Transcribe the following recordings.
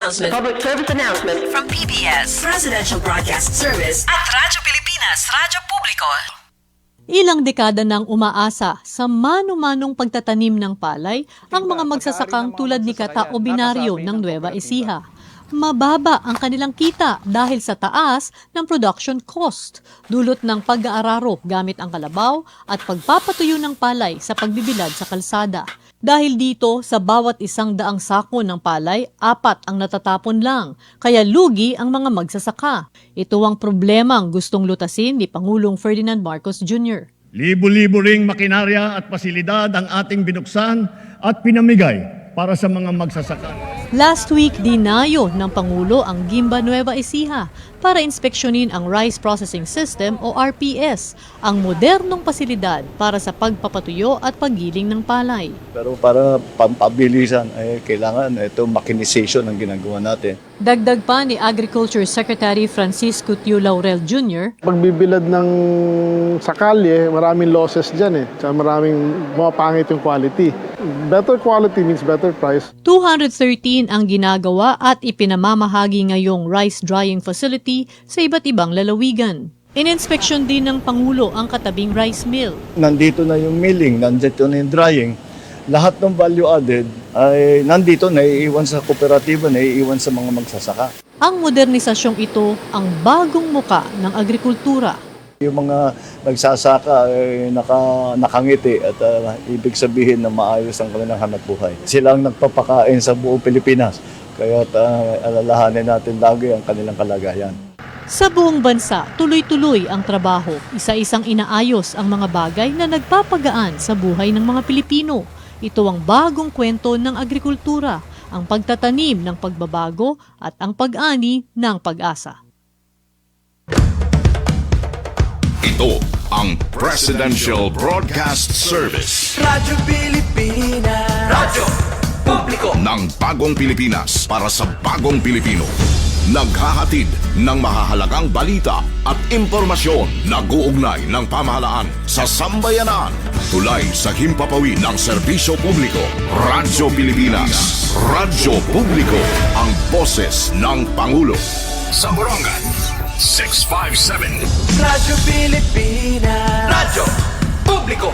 Public service announcement from PBS Presidential Broadcast Service at Radyo Pilipinas, Radyo Publiko. Ilang dekada nang umaasa sa mano-manong pagtatanim ng palay ang mga magsasakang tulad ni Kata Obinario ng Nueva Ecija. Mababa ang kanilang kita dahil sa taas ng production cost, dulot ng pag-aararo gamit ang kalabaw at pagpapatuyo ng palay sa pagbibilad sa kalsada. Dahil dito, sa bawat 100 sako ng palay, 4 ang natatapon lang, kaya lugi ang mga magsasaka. Ito ang problemang gustong lutasin ni Pangulong Ferdinand Marcos Jr. Libo-libo ring makinarya at pasilidad ang ating binuksan at pinamigay para sa mga magsasaka. Last week, dinayo ng Pangulo ang Gimba Nueva Ecija para inspeksyonin ang Rice Processing System o RPS, ang modernong pasilidad para sa pagpapatuyo at paggiling ng palay. Pero para pampabilisan, kailangan ito mechanization ang ginagawa natin. Dagdag pa ni Agriculture Secretary Francisco Tiu Laurel Jr. Pagbibilad ng sakalye, maraming losses dyan Tsaka maraming mapangit yung quality. Better quality means better price. 213 ang ginagawa at ipinamamahagi ngayong rice drying facility sa iba't ibang lalawigan. Ininspeksyon din ng Pangulo ang katabing rice mill. Nandito na yung milling, nandito na yung drying. Lahat ng value added ay nandito, naiiwan sa kooperatiba, naiiwan sa mga magsasaka. Ang modernisasyong ito ang bagong muka ng agrikultura. Yung mga nagsasaka ay nakangiti at ibig sabihin na maayos ang kanilang hanapbuhay. Sila ang nagpapakain sa buong Pilipinas, kaya alalahanin natin lagi ang kanilang kalagayan. Sa buong bansa, tuloy-tuloy ang trabaho. Isa-isang inaayos ang mga bagay na nagpapagaan sa buhay ng mga Pilipino. Ito ang bagong kwento ng agrikultura, ang pagtatanim ng pagbabago at ang pag-ani ng pag-asa. Ito ang Presidential Broadcast Service. Radyo Pilipinas, Radyo Publiko ng bagong Pilipinas para sa bagong Pilipino. Naghahatid ng mahahalagang balita at impormasyon na guugnay ng pamahalaan sa sambayanan. Tulay sa himpapawid ng serbisyo publiko. Radyo Pilipinas, Radyo Publiko, ang boses ng Pangulo. Sa Borongan, 657. Radyo Pilipinas, Radyo Publiko.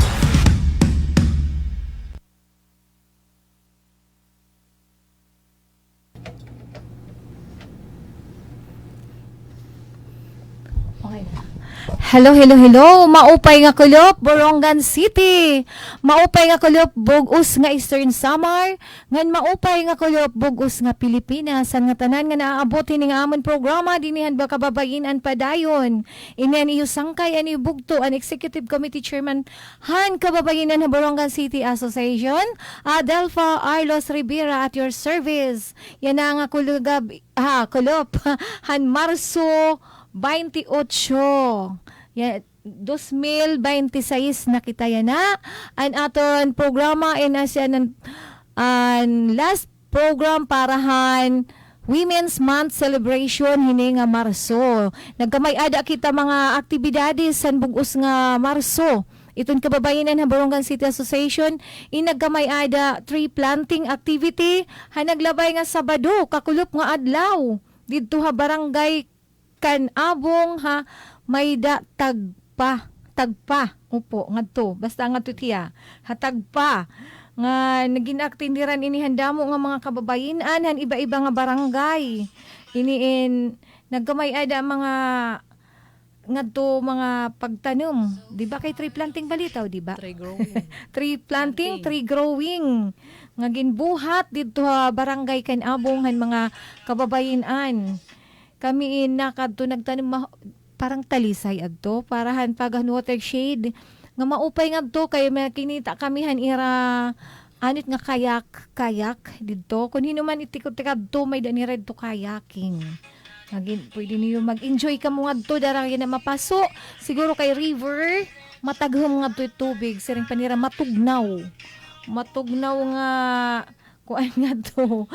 Hello, hello, hello. Maupay nga kulop, Borongan City. Maupay nga kulop, Bugos nga Eastern Samar. Ngan maupay nga kulop, Bugos nga Pilipinas. San nga tanan nga naaabotin nga amon programa, dinihan ba kababayin an padayon. Inian iyo sangkay, an iyo bugto, an Executive Committee Chairman, Han kababayinan ng Borongan City Association, Adelpha Arlos Rivera at your service. Yan na nga kulugab, kulop, Han Marso 28. Yan, 2026 na kita yan na. An aton programa and asyan ang last program parahan Women's Month Celebration hini nga Marso. Nagkamay ada kita mga aktibidades san bugos nga Marso. Itong kababayanan ng Borongan City Association, inagkamay ada tree planting activity, hanaglabay nga Sabado, kakulop nga adlaw. Dito ha barangay Kanabong ha, may tagpa, upo, ngadto, basta ngadto tiya, hatagpa, nga naginaktindiran inihanda mo nga mga kababayinan, han iba-iba nga barangay, iniin, nagkamay ada mga, ngadto mga pagtanom, di ba kay tree planting balitaw, di ba? Tree growing. Tree planting, tree growing, nga ginbuhat dito ha, barangay Kanabong, han mga kababayinan. Kami nakadto nagtanim parang talisay adto parahan pagan watershed nga maupay ngadto kay makinita kami han ira anit nga kayak didto kun hinuman itikot-tikad to may dani red to kayaking. Pwede niyo mag-enjoy ka mo ngadto dara na mapaso siguro kay river mataghom ngadto tubig siring panira matugnaw nga kuan nga to.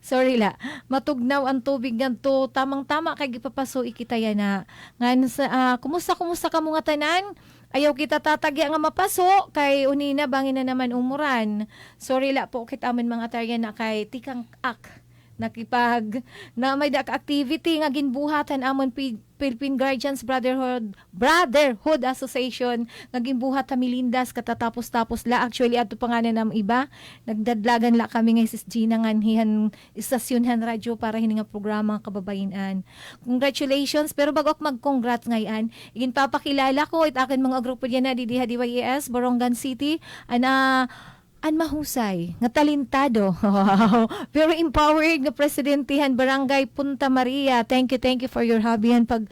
Sorry la. Matugnaw ang tubig nga to. Tamang-tama kay gipapaso ikitaya na. Nga kumusta ka mga tanan? Ayaw kita tatagya nga mapaso kay unina bangin na naman umuran. Sorry la po kit amin mga tarya na kay tikang ak nakipag na may activity nga ginbuhatan amon Philippine Guardians Brotherhood Association nga ginbuhat ta Milindas katatapos-tapos la actually adto pa nga nam iba nagdadlagan la kami nga Sis Gina nganhihan istasyonhan radyo para hini nga programa kababayenan. Congratulations, pero bago ako mag-congrats ngayon, ginpapakilala ko it akin mga grupo diyan na diha DYES Borongan City an mahusay, nga talentado. Wow. Very empowered nga presidentihan Barangay Punta Maria. Thank you for your hobby pag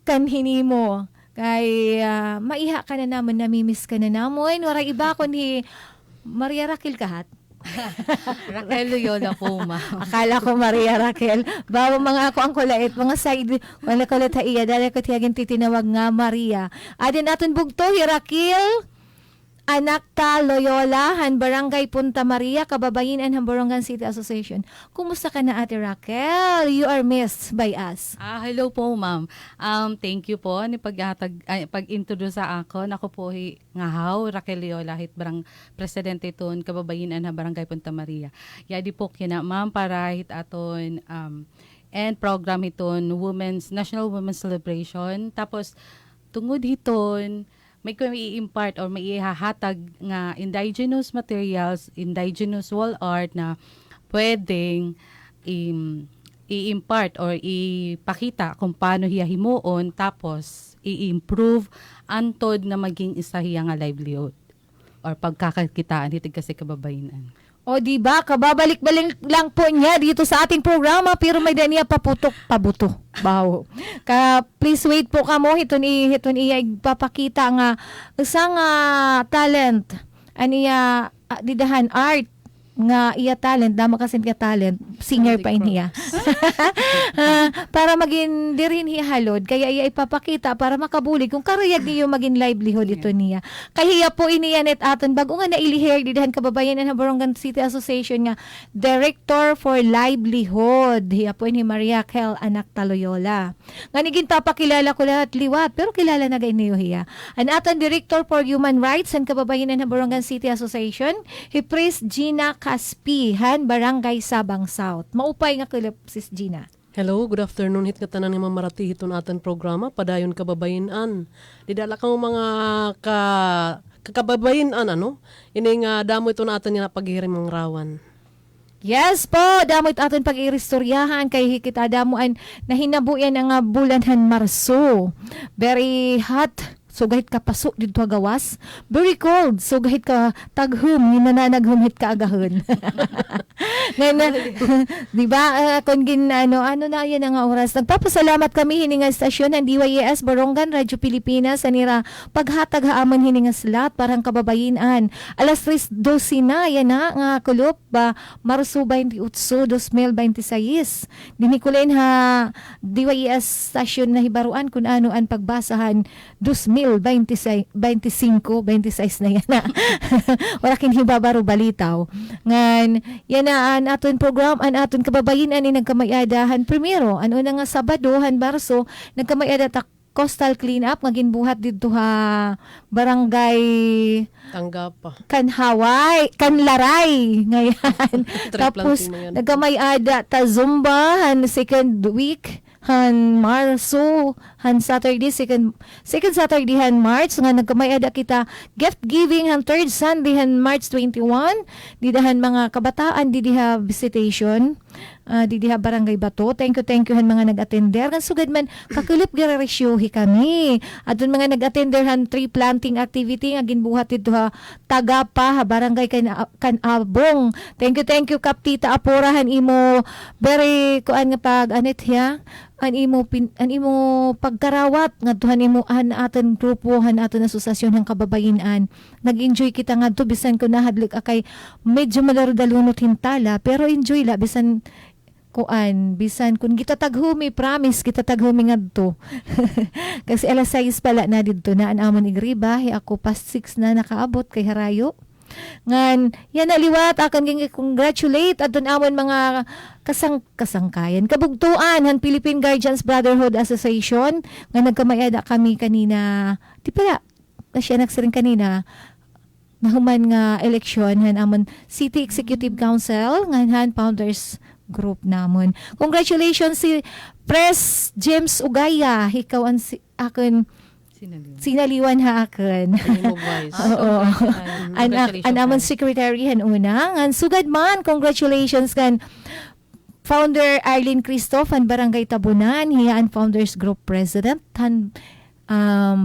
kanhini mo. Kay maiha ka na naman, namimiss ka na namon. Wala iba kundi Maria Raquel kahat. Raquel Loyola po, ma'am. Akala ko Maria Raquel. Bawa mga ako ang kulait, mga side, wala kulit iya. Dahil ko tiyagin titinawag nga Maria. Adin aton bugto, Raquel Anak ta Loyola, han Barangay Punta Maria, kababayenan han Borongan City Association. Kumusta ka na, Ate Raquel? You are missed by us. Hello po, ma'am. Thank you po ni pag-introduce sa ako. Ako po ngahaw Raquel Loyola, hit barang presidente ton kababayenan han Barangay Punta Maria. Yadi po kina, ma'am, para hit aton and program hiton National Women's Celebration. Tapos tungod hiton may i-impart or may ihahatag nga indigenous materials, indigenous wall art na pwedeng i-impart or ipakita kung paano hiya himuon tapos i-improve antod na maging isa hiya nga livelihood or pagkakakitaan hitig kasi kababayenan. O diba, kababalik-balik lang po niya dito sa ating programa pero may daniya pabuto. Bawo. Please wait po kamo hiton iya igpapakita nga isang talent aniya didahan art nga iya talent dama kasi ka talent singer pa niya para maging dirin hiya halod kaya iya ipapakita para makabulig kung karayag niyo maging livelihood ito niya kaya po iniya net aton bago nga nailihir didahan kababayenan ng Borongan City Association nga Director for Livelihood hiya po ni Maria Raquel Anak ta Loyola nga niging papakilala ko lahat liwat pero kilala na niyo hiya an aton Director for Human Rights and kababayenan ng Borongan City Association Sis Gina Kaspihan, Barangay Sabang South. Maupay nga kulip, Sis Gina. Hello, good afternoon. Hit nga tanan ni mamarati hiton aton programa, padayon kababayenan. Didala kang mga kakababayenan, Ini nga damo ito na aton nga paghirim ng rawan. Yes po, damo ito aton pag-iristoryahan kay kita damuan na hinabuyan ang bulanhan Marso. Very hot. So gahit ka pasok dito gawas, very cold. So gahit ka taghum, hinananaghumit ka agahon. Ngayon, di ba, kung ano na yan ang oras. Nagpapasalamat kami hininga stasyon ng DYES Borongan Radio Pilipinas anira paghatag haaman hininga slat parang kababayenan. Alas 3:12 na yan na nga kulop ba Marso 28, 2026. Dinikulen ha DYES stasyon na hibaruan kung ano ang pagbasahan 2025, 26 na yan na. Wala kinhibabaro balitaw. Ngan, yan na an aton program, an aton kababayenan ni nagkamayadahan. Primero, ano na nga Sabadohan, Marso, nagkamayada ta coastal cleanup, nga ginbuhat dito ha barangay Tanggapa. Kanlaray. Ngayon. Tapos, nagkamayada ta Zumba, second week, han Marso, han Saturday, second Saturday han March, nga nagkamayada kita gift giving han third Sunday han March 21, didahan mga kabataan, didiha visitation, didiha Barangay Bato. Thank you han mga nag-attender. Kan sugad man, kakulip giraresyohi kami. At dun mga nag-attender han tree planting activity, nga ginbuhat dito ha, Tagapa, ha, Barangay Kanabong. Thank you, Kaptita Aporahan imo, very, kuan nga pag, anit ya, an imo pagkarawat nga tuhan imo aton grupo aton asosasyon ng kababayenan nag-enjoy kita nga to bisan ko nahadlik akay medyo malarudalunot hintala pero enjoy la bisan kung kita taghumi promise kita taghumi ngadto kasi alas 6 pala na didto na an amon igriba ako past 6 na nakaabot kay harayo ngan yan naliwat akan congratulate adton amon mga kasangkayan kabugtuan han Philippine Guardians Brotherhood Association nga nagkamayada kami kanina di pala siya nagsiring kanina nahuman nga eleksyon han amon City Executive Council nga han founders group namon. Congratulations si Pres James Ugaya, ikaw ang akin sinaliwan ha akin. Oo. An amon secretary han una, ngan sugad man, congratulations kan Founder Arlene Christoph han Barangay Tabunan, hiya ang Founders Group President han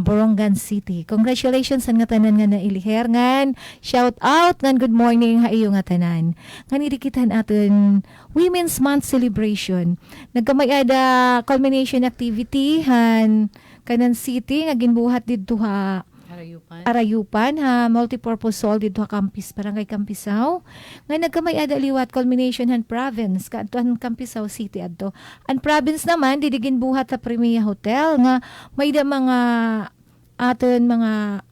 Borongan City. Congratulations sa nga tanan nga nailiher ngan. Shout out ngan good morning ha iyo nga tanan. Ngan idikitan aton Women's Month celebration. Nagkamay ada culmination activity han kanan city nga ginbuhat didto ha Arayupan ha multipurpose hall didto ha Campis Barangay Campisaw. Nga nagkamay ada liwat culmination han province kadto Campisaw City adto. Ang province naman didigin buhat sa Premier Hotel nga may da mga aton mga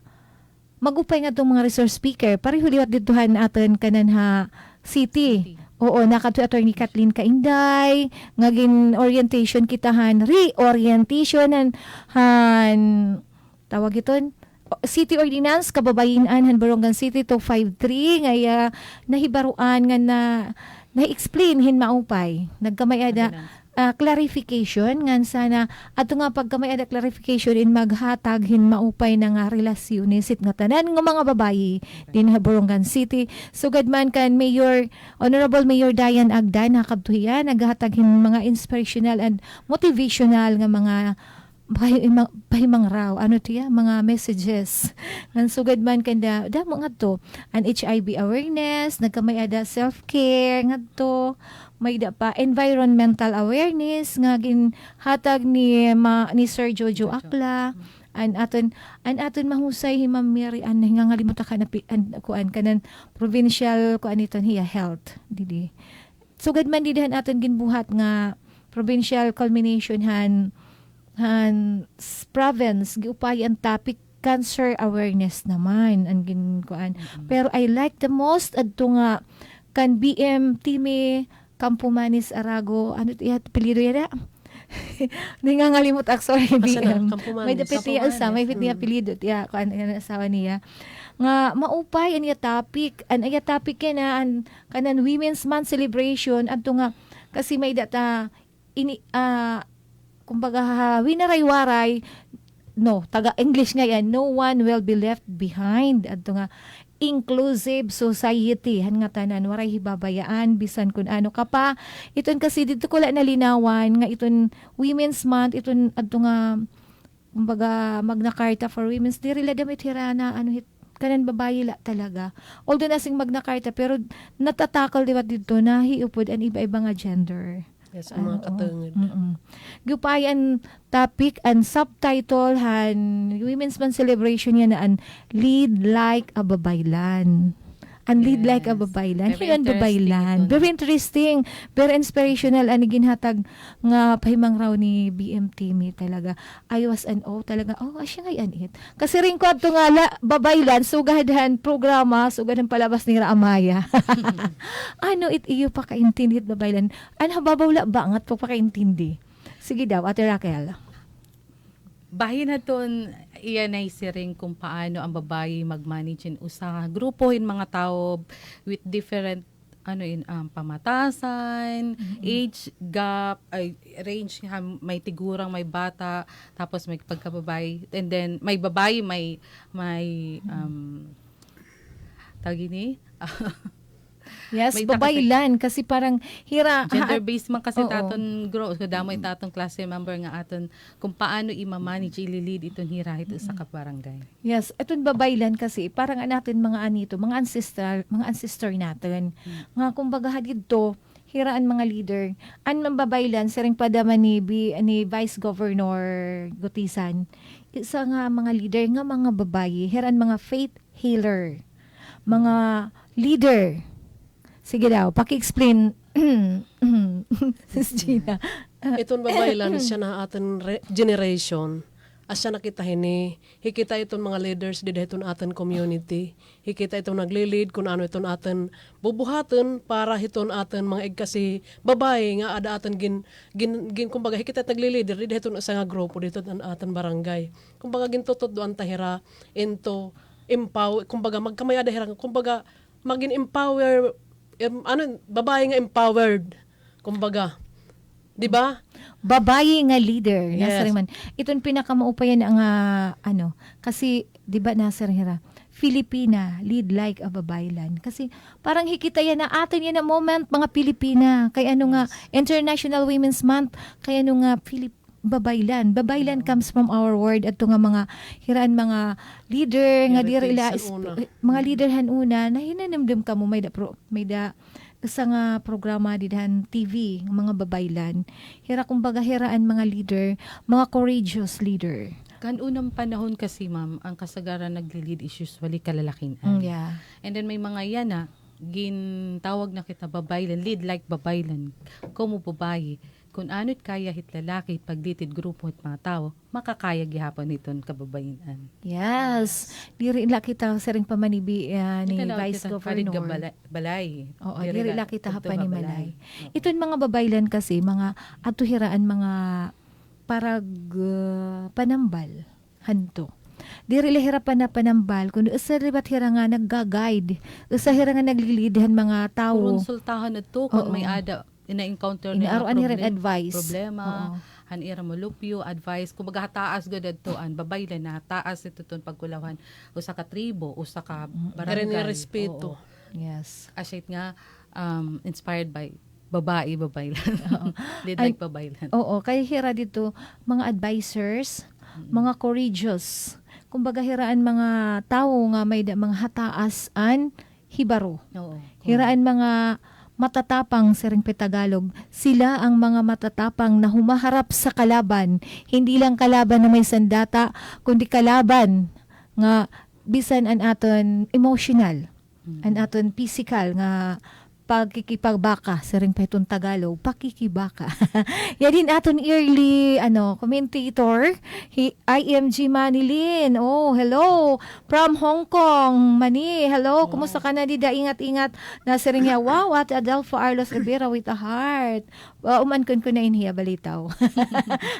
magupay nga tong mga resource speaker pareho liwat didto han aton kanan ha city. Oo, nakato Attorney Kathleen Kainday, ngagin orientation kitahan, reorientation han tawag iton City Ordinance kababayinan han Borongan City 253 ngaya nahibaruan nga na-explain hin maupay. Nagkamay ada clarification ngan sana ato nga pagkamay ada clarification in maghatag hin maupay na nga relasyon sit nga tanan nga mga babayi din ha Borongan City. Sugad man kan Honorable Mayor Diane Agdan nakadtuya naghatag hin mga inspirational and motivational nga mga pahimang raw mga messages ngan sugad man kanda damo ngadto an HIV awareness nagkamay ada self-care ngadto may da pa environmental awareness nga ginhatag ni Sir Jojo Akla an aton mahusay hi Ma'am Mary an ngalimot ka na kuan kanan provincial kuan iton hiya health dili sugad man didihan aton ginbuhat nga provincial culmination han province giupay ang topic cancer awareness naman ang ginkuan. Pero I like the most adto nga kan BM Time Campomanes Arago tiya apelyido yada. Ngalimot sorry BM. May dapiti sa may piti apelyido tiya kuan ang asawa niya. Nga maupay aniya topic na an kanan Women's Month celebration adto nga kasi may data kumbaga winaray-waray taga English nga yan, no one will be left behind adto nga inclusive society han nga tanan waray hibabayaan bisan kun ano ka pa iton kasi dito ko la nalinawan nga iton Women's Month iton adto nga kumbaga Magna Carta for Women's diri la damit hirana kanan babayi la talaga although nasing Magna Carta pero natatakal diwat dito na hiupod an iba-iba nga gender. Yes, ang mga katungod. Gupayan topic and subtitle han Women's Month celebration yan na an Lead Like a Babaylan. Ang lead like a babaylan. Hiyan babaylan. Very interesting. Very inspirational. Ang ginhatag nga pahimang raw ni BM Timmy talaga. I was talaga. Asya nga yan it. Kasi rin ko ito nga babaylan. Sugadahan programa. Sugadahan palabas ni Raamaya. Iyo pakaintindi at babaylan. Babawla bangat po pakaintindi. Sige daw, Ate Raquel. Bahin naton iyan ay siring kung paano ang babae mag-manage in usa grupo in mga tao with different pamatasan, age gap, range may tigurang, may bata, tapos may pagkababae, and then may babae, may tawag ni yes, babaylan kasi parang gender-based man kasi taton grow. So damoy tatong klase member nga aton kung paano i-manage ililid itong hira ito sa kabarangay. Yes, itong babaylan kasi parang natin mga mga ancestor natin. Nga kumbaga dito hiraan mga leader. An mambabaylan sa ring padaman ni Vice Governor Gutisan. Isa nga mga leader nga mga babayi, hiraan mga faith healer. Mga leader. Sige daw, paki-explain. Sis Gina. Itong babaylan siya na atin generation. Asya nakita hikita itong mga leaders dito itong atin community. Hikita itong naglilid kung ano itong atin bubuhaton para itong atin mga kasi babae nga ada atin kumbaga hikita naglilid dito itong isa nga grupo dito ang atin barangay. Kumbaga gintutod doon tahira into empower, kumbaga magkamay ada hirang, kumbaga maging empower babae nga empowered. Kumbaga, di ba? Babayi nga leader. Yes. Nasir man. Itong pinakamaupayan ang kasi, di ba Nasir Hira, Filipina, lead like a babaylan. Kasi parang hikita yan na atin yan na moment, mga Pilipina. Kaya nga, International Women's Month, kaya nga, babaylan. Babaylan comes from our word at nga mga hiraan mga leader nga diri ila mga leader han una na hinanamdam ka mo may da isa nga programa dihan TV mga babaylan. Hira kumbaga hiraan mga leader, mga courageous leader. Kan unang panahon kasi ma'am, ang kasagaran nagli-lead is usually kalalakihan. Yeah. And then may mga yan tawag na kita babaylan, lead like babaylan. Kumo babayi, kung ano't kaya hit lalaki, paglitid grupo at mga tao, makakaya gihapon iton kababayinan. Yes. Diri ila kita sering pamanibi ni Ito na, Vice kita, Governor. balay. Oo, diri ila kita Ito hapan ni balay. Malay. Ito'y mga babaylan kasi, mga atuhiraan, mga parag panambal, hanto. Diri ila hirapan na panambal, kung isa ribat hira nga nagga-guide, isa hira nga naglilidhan mga tao. Konsultahan na to, kung Oo. may ina-encounter na Inaaruan ni rin advice. problema, Oo. hanira mo lupyo, advice, kumbaga hataas gud adtoan, babaylan na hataas ito ton pagkulawan, usa ka tribo, usa ka barangay. Pero ni respeto. Oo. Yes. Asyit nga, inspired by babaylan. Lead like babaylan. Oo, kaya hira dito, mga advisors, mga courageous, kumbaga hiraan mga tao nga may mga hataasan, hibaro. Oo. Hiraan mga matatapang sa Tagalog. Sila ang mga matatapang na humaharap sa kalaban. Hindi lang kalaban na may sandata, kundi kalaban nga bisan an aton emotional, an aton physical nga pagkikipagbaka sa Tagalog, pakikibaka. Yan din aton early commentator, IMG Manilin. Oh, hello from Hong Kong. Mani, hello. Kumusta ka na dida? Ingat-ingat. Nasa ring hiya, wow, at Adelfo Arlos Rivera with a heart. Umankon ko na inhiya balitaw.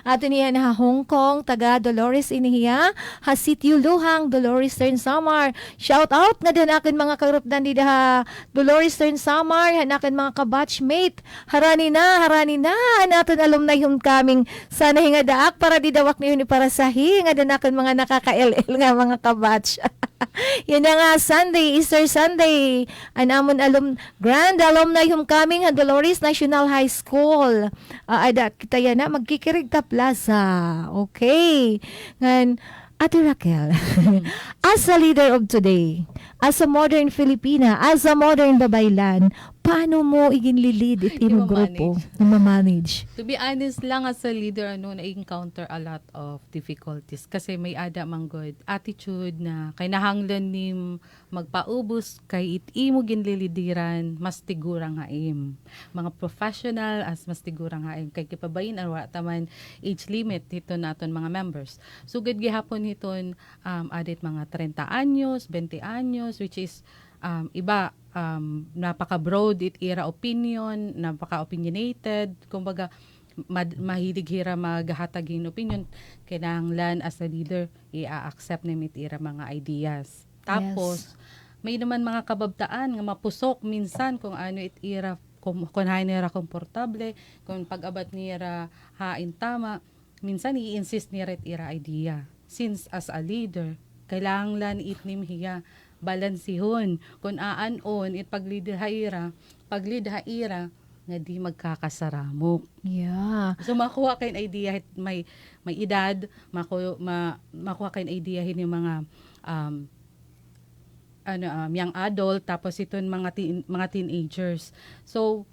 Aton niya na Hong Kong, taga Dolores inhiya, Hasityu Luhang, Dolores Stern Samar. Shout out nga din akin mga karupdan dida Dolores Stern Samar, hanakan mga kabatchmate. Harani na, naton alumni homecoming. Sana hinga daak para di dawak niyo ni para sa hinga danakan mga nakaka-LL nga mga kabatch. Yan na nga Sunday, Easter Sunday. Anamon Grand Alumni Homecoming at Dolores National High School. Ada kita yan na magkikirigta plaza. Okay. Ngan Ate Raquel, as a leader of today, as a modern Filipina, as a modern babaylan, paano mo iginlilid it imong grupo na ma-manage? To be honest lang, as a leader, na-encounter a lot of difficulties kasi may ada mang good attitude na kay nahanglan ni magpaubos kay imo ginlilidiran mas tigurang haim. Mga professional as mas tigurang haim kay kipabayin ang taman age limit dito naton mga members. So good gihapon hiton adit mga 30 anyos, 20 anyos which is iba napaka-broad it era opinion, napaka-opinionated, kumbaga mahilig hira maghatagin opinion, kinahanglan as a leader i-accept na mitira mga ideas. Tapos may naman mga kababtaan nga mapusok minsan kung ano it era kung nira komportable, kung pag-abat nira hain tama, minsan i-insist nira it era idea. Since as a leader, kailangan itnim hiya balansihon kung aanon it paglidhaira nga di magkakasaramok. Yeah. So makuha kayo idea may edad, makuha kayo idea yung mga young adult tapos iton mga teenagers. So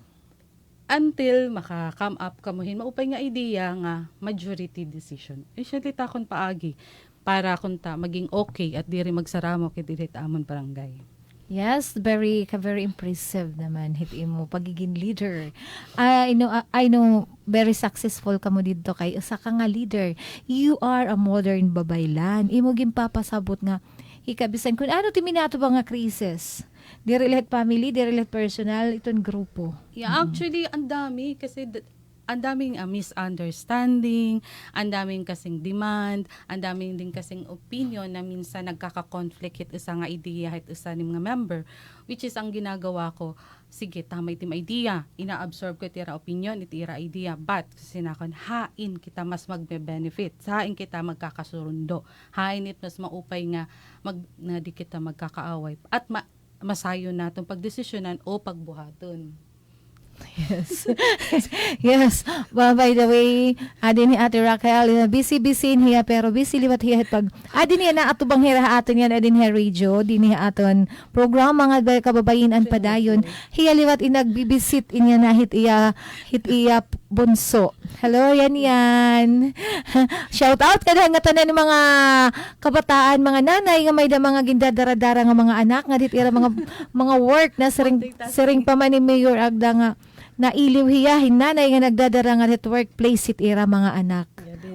until maka-come up kamuhin maupay nga idea nga majority decision. Usually takon paagi para kunta maging okay at diri magsaramo kay dili amon barangay. Yes, very impressive naman hit imo pagiging leader. I know very successful kamo didto kay usa ka nga leader. You are a modern babaylan. Imo ginpapasabot nga ikabisan kun ano ti minato ba nga krisis. Diri lahat family, diri lahat personal, iton grupo. Yeah, actually ang dami kasi ang daming misunderstanding, ang daming kasing demand, ang daming din kasing opinion na minsan nagkaka-conflict hit isa nga ideya hit isa ni mga member, which is ang ginagawa ko sige, tamay tim idea, ina-absorb ko tira opinion, itira idea, but sinakon, hain kita mas magbe-benefit, hain kita magkakasurundo, hain it mas maupay nga, na di kita magkakaaway, at masayo na itong pagdesisyonan o pagbuhaton. Yes. Yes. Well, by the way, adin ni Ate Raquel, busy niya pero busy liwat hiya pag adin niya na atubang hira aton yan adin hiya radio, din hiya aton programa nga kababayin padayon. Hiya liwat inagbibisit inya na hit iya bunso. Hello yan. Shout out kada nga tanan mga kabataan, mga nanay nga may da mga gindadara-dara nga mga anak nga dit ira mga work na sering pa man ni Mayor Agda nga na iliw hiya hinanay nga nagdadara nga at workplace it ira mga anak.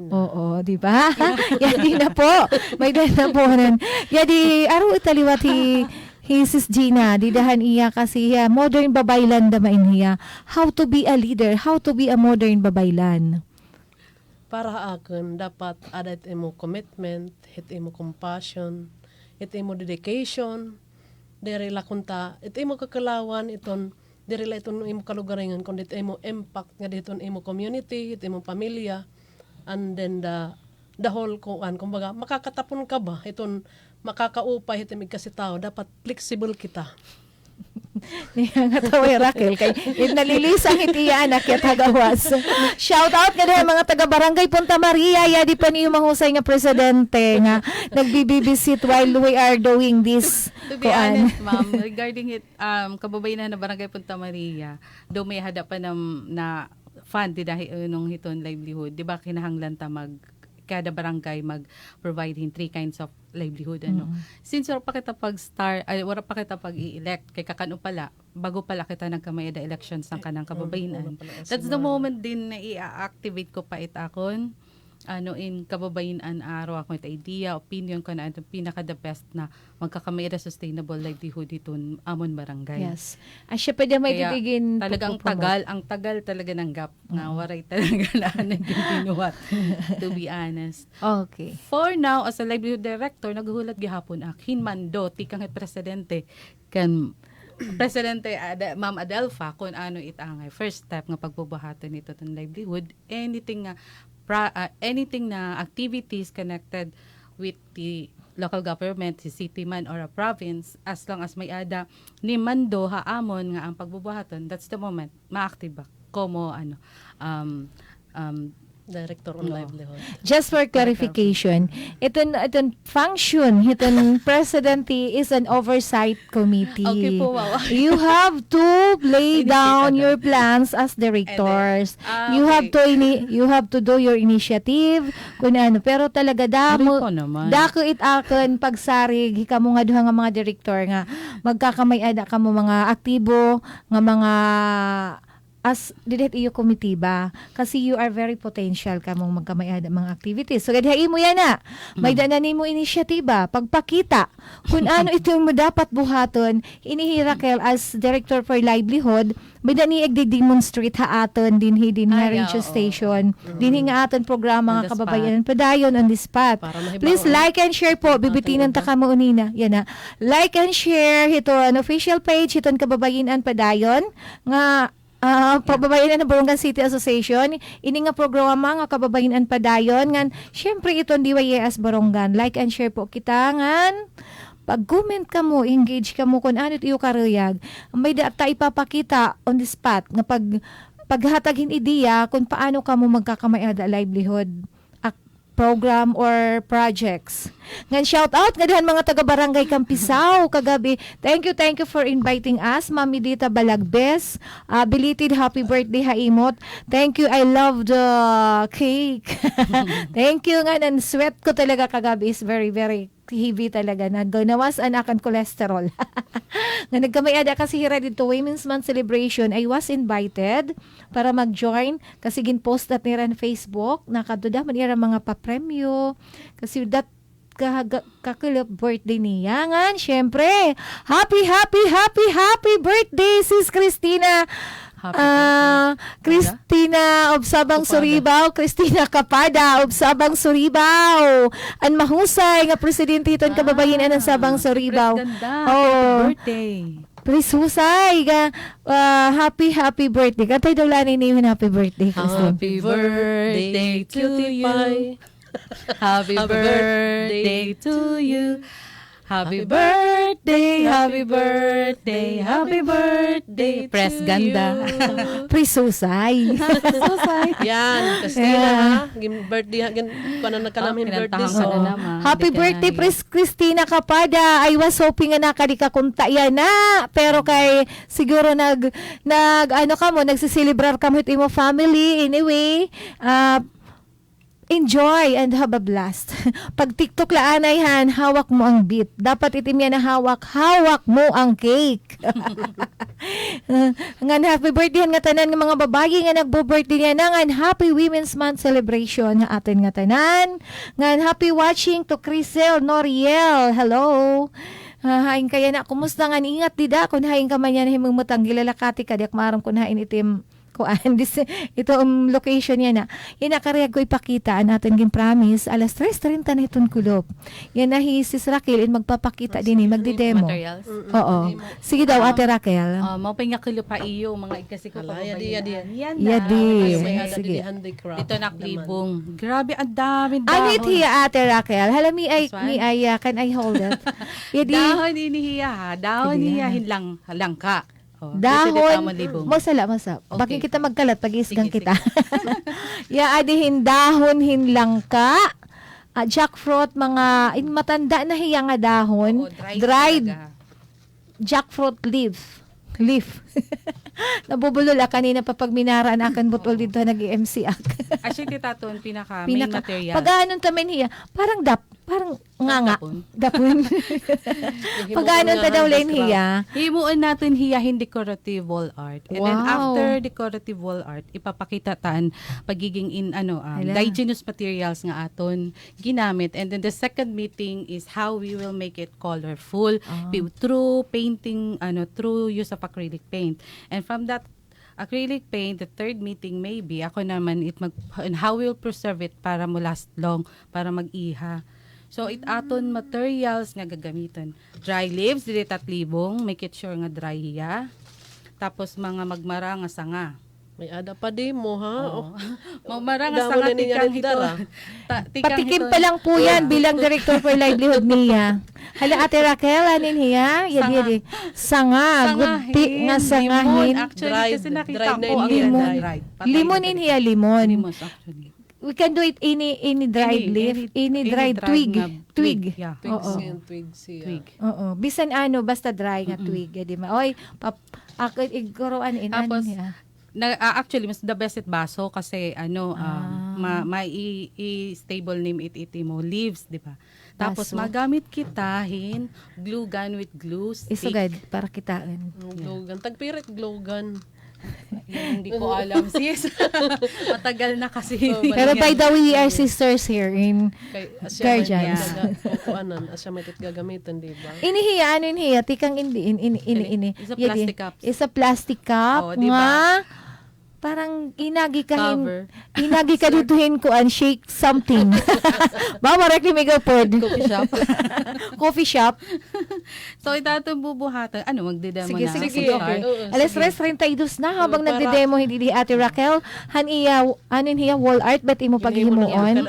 Oo, di ba? Yadi na po. May dahil na po nan. Yadi aro italiwat hi Sis Gina, didahan iya kasi hiya modern babaylan da main hiya. How to be a leader, how to be a modern babaylan. Para akin, dapat ada imo commitment, hit imo compassion, hit imo dedication, dere lakunta, hit imo kakalawan iton, dere la iton imo kalugaringan, kundi hit imo impact nga diton imo community, hit imo pamilya, and then the whole kuan, kumbaga, makakatapon ka ba, iton makakaupay, hit imig kasi tao, dapat flexible kita. Niya nga taway Raquel kay nalilisang itiya anak ya tagawas. Shout out kada mga taga Barangay Punta Maria ya di pa niyo mahusay nga presidente nga nagbibisit while we are doing this. To be honest, ma'am, regarding it kababayan na Barangay Punta Maria, do may hadapan na fund dahil nung hiton livelihood, di ba kinahanglan ta kada barangay mag-provide 3 kinds of livelihood since wala pa kita wala pa kita pag-i-elect kay kakano pala bago pala kita nagkamay da elections ng kanang kababayan. That's the moment din na i-activate ko pa itakon in kababayan araw ako ita idea opinion ko na ito pinaka the best na magkakamay da sustainable livelihood dito amon barangay. Yes. Asya pa may titigin talagang ang tagal talaga ng gap nga waray talaga na nagbinuhat to be honest. Okay. For now as a livelihood director naghuhulat gihapon hinmando tikang presidente kan Presidente Ma'am Adelfa kung ano itangay first step nga pagbubuhaton nito tong livelihood anything na activities connected with the local government, si city man or a province, as long as may ada ni mando haamon nga ang pagbubuhaton, that's the moment ma-active como Director on livelihood. Just for clarification, iton function, iton presidency is an oversight committee. Okay po, wow. You have to lay down your plans as directors. You have to do your initiative kun ano, pero talaga dako it aken pagsarig kamo nga duha nga mga director nga magkakamay-ada kamo mga aktibo nga mga as didit iyo komitiba kasi you are very potential kamong magkamayada mga activities. So gadhay mo yan na. May dananin mo inisyatiba, pagpakita kung ano ito mo dapat buhaton. Ini Raquel as Director for Livelihood, may dani demonstrate ha aton din radio station. Din nga aton programa nga kababayan padayon on the spot. Please like and share po bibitinan ta kamo unina. Yan na. Like and share ito an official page iton kababayan padayon nga Pababayan ng Borongan City Association, ini nga programa nga kababayan padayon ngan syempre iton DYS Borongan. Like and share po kita ngan pag-comment ka mo, engage ka mo kung ano iyo karuyag. May data ipapakita on the spot nga paghatagin ideya kung paano ka mo magkakamayada livelihood program or projects. Ngan shout out ngadahan mga taga Barangay Campisaw kagabi. Thank you for inviting us, Mami Dita Balagbes. Belated happy birthday haimot. Thank you. I love the cake. Thank you nga nan sweat ko talaga kagabi is very very heavy talaga na nawas anakan cholesterol. Nga nagkamayada kasi hira dito Women's Month celebration, I was invited para mag-join kasi gin-post at nira na Facebook, nakaduda man ira mga papremyo kasi that kakulop birthday niya ngan syempre happy birthday sis Christina. Christina of Sabang Suribao, Christina Kapada of Sabang Suribao. Ang mahusay nga presidente iton kababayan ng Sabang Suribao. Happy birthday. Prisusay ga happy birthday. Katay daw lani ni happy birthday. Kristen. Happy birthday to you. Happy birthday to you. Happy birthday, happy birthday, happy birthday. Press ganda. Prisusay. Yan, Christina ha. Birthday, paano nagkalamin birthday Pinantahan so. ko na naman. Happy Di ka birthday, na- Christina Kapada. I was hoping na kadikakunta yan na. Pero kay siguro nagsisilibrar ka mo imo family. Anyway, enjoy and have a blast. Pag TikTok laanay han, hawak mo ang beat. Dapat itim yan na hawak mo ang cake. Ngan happy birthday nga tanan ng mga babae nga nagbo-birthday niya ngan happy Women's Month celebration nga atin nga tanan. Ngan happy watching to Crisel Noriel. Hello. Hain kaya na kumusta nga ingat dida kun hain ka man yan himumutang gilalakati kadyak maram kun hain itim ito ang location yan na. Yan nakariyag ko ipakita natin gin promise alas 3:30 na itong kulop. Yan na si Raquel magpapakita din magdidemo. Materials. Oo. Sige daw Ate Raquel. Mapay nga kilo pa iyo mga ikasi ko Ala, pa. yadi. Yan Yadi. May ada Sige. di handicraft. Dito naklibong. Grabe, ang dami Ano dahon. it hiya Ate Raquel? Hala mi ay This one? can I hold it? Yadi. Dahon inihiya ha. Dahon Hindi, hiyahin lang ka. Oh, Dahon, malibong. masala. Okay. Bakit kita magkalat pag isgang Sige, kita? Adihin dahon hinlang ka. Jackfruit, mga matanda na hiya nga dahon. Oo, dried talaga. jackfruit leaf. Nabubulol kanina pa pag minaraan akan butol dito nag-MC ak. Actually, taton main material. Pag anon tamen hiya, parang nga. Dapon. Dapon. Pag anon ta daw len hiya. Himuon natin hiyahin decorative wall art. And then Wow. after decorative wall art, ipapakita taan pagiging Hala. indigenous materials nga aton ginamit. And then the second meeting is how we will make it colorful through painting, through use of acrylic paint. And from that acrylic paint, the third meeting maybe ako naman and how we'll preserve it para mo last long, para mag-iha. So, it aton materials nga gagamiton. Dry leaves, dili 3,000. Make it sure nga dry hiya. Tapos, mga magmara nga sanga. May ada pa di mo ha. Oh. Magmara nga Damo sanga na niya tikang rin ito. dara. Patikim pa lang po yan bilang Director for Livelihood niya. Hala Ate Raquel, anin hiya? Yadi. Sanga. Gudti nga sangahin. Actually, Dried. kasi nakita Dried na ko ang yun, lemon. dried. Limon in hiya, limon. Limon, actually. We can do it any dried leaf, any dried twig. nga Twig. Yeah. Twigs Oo. yan, twigs siya. Twig. Oo. Bisan basta dry nga twig. Yadi ma. Oy, ako igoroan in Tapos, hiya. actually, mas the best it baso kasi stable name it mo leaves, di ba? Tapos Baso. magamit kitahin glue gun with glue stick. Isugad para kitaan. Glogan. Tagpirit glogan. Yan, hindi ko alam sis. Matagal na kasi. Pero by the way, we are sisters here in Kay Guardians. Kukuanan. Asya may gagamitan, di ba? inihiya, inihiya, tikang ini. It's a plastic cups. It's a plastic cup Oh, di ba? nga. Parang inagi Cover. ka dituhin ko and shake something. Ba, marekli may gapod. Coffee shop. Coffee shop. So, itatong bubuhatan. Magdedemo Sige, na. sige, Si sige. Char. Okay. Alas 3:32 na habang Para- nagde-demo hindi di Ate Raquel. Anin hiya wall art bet imo paghimuon.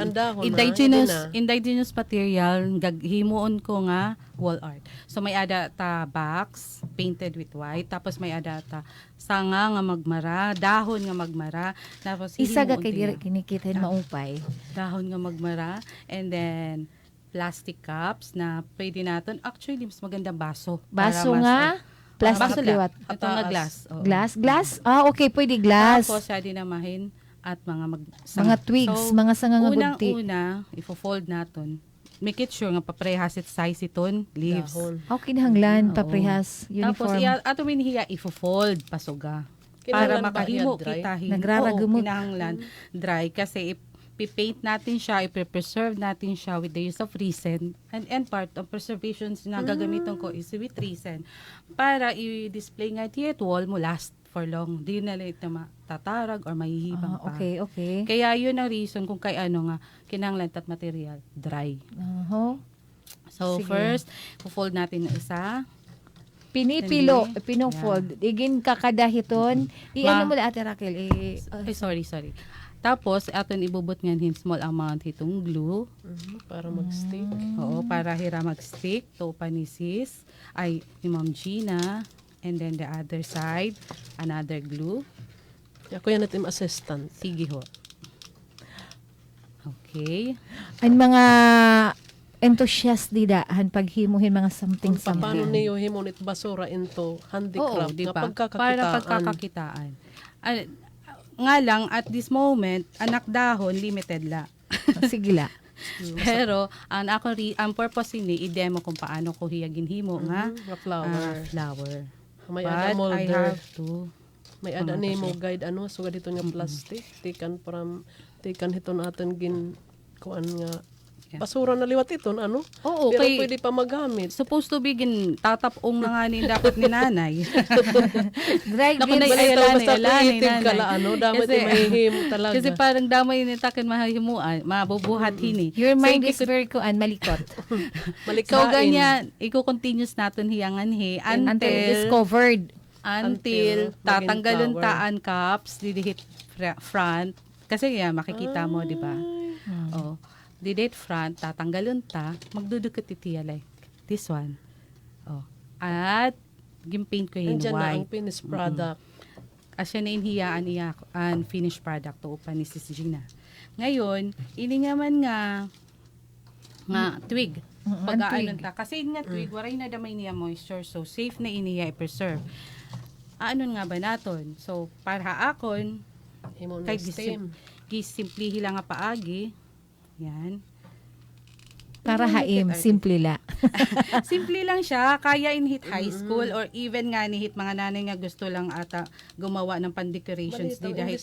Indigenous material himuon ko nga wall art. So may ada ta box painted with white, tapos may ada ta sanga nga magmara, dahon nga magmara, tapos Isa ga himuon kay ko diri yan. kinikitin maupay. Dahon nga magmara, and then plastic cups na pwede naton. Actually, mas maganda baso. Baso Para mas- nga baso plastic lang. liwat. Ito nga glass. Oo. Glass? Okay, pwede glass. Tapos, siya dinamahin at mga Mga twigs, mga sanga nga gudti. Unang-una, ifo-fold naton. Make it sure nga paprehas it size iton, leaves. Dahon. Okay kinahanglan Oo. paprehas Tapos, uniform. ato minhiya, ifo-fold, pasuga. Kinahanglan Para ba makahimo iya dry? kitahin. Nagraragumot. Kinahanglan dry kasi ipipaint natin siya, ipreserve natin siya with the use of resin. And part of preservation na gagamitin ko is with resin. Para i-display nga at wall mo last for long. Di na late na matatarag or mahihibang pa. Okay. Kaya yun ang reason kung kay nga kinahanglan tat material, dry. Uh-huh. So Sige. first, fold natin na isa. Pinipilo, Hindi. pinofold. Igin kakadahiton. Iano mo la Ate Raquel? Ay, sorry. Tapos, aton ibubot nga hin small amount hitong glue. Para mag-stick. Oo, para hira mag-stick to panisis. Ay, ni Ma'am Gina. And then the other side, another glue. Ako yan natin assistant. Sige ho. Okay. Ang mga enthusiast didahan paghimuhin mga something Paano something. niyo himunit basura into handicraft di nga ba? pagkakakitaan? Para pagkakakitaan. Nga lang, at this moment, anak dahon, limited la. Sige la. Pero, ang purpose ini, i-demo kung paano ko hiyaginhimo nga Nga flower. flower. May But ada I molder. have to, May ada ni mo guide ano so dito nga plastic tikan hiton atin gin kuan nga basura na liwat iton ano. Oo, Pero kay- pwede pa magamit. supposed to be tatapong na nga ni dapat ni nanay. Dry Naku, goods. Basta basta Alani, creative ka nanay. la ano dapat Kasi- mahihim talaga. Kasi parang damay ni takin mahihimuan, mabubuhat hini. Your mind So, is very malikot. Malikain. So, ganyan, i-continuous natin hiyangan Until discovered. until maging tatanggalon flower. taan cups, didihit front. Kasi yan, makikita mo, di ba? Oh, didihit front, tatanggalon ta, magdudukot itiya like this one. Oh. At, gimpaint ko yun Nandiyan na ang white. finished product. Asya na inhiyaan iya ang finished product to upan ni Sis Gina. Ngayon, ini nga man nga twig. Pag-aanon ta. Kasi nga twig, waray na damay niya moisture. So, safe na iniya i-preserve. Aanon nga ba naton? So, para akon, Himo na kay steam. gisimplihi lang nga paagi. Yan. Para haim, simple la. Simple lang siya. Kaya inhit high school or even nga ni hit mga nanay nga gusto lang ata gumawa ng pan-decorations. Balita, Di dahil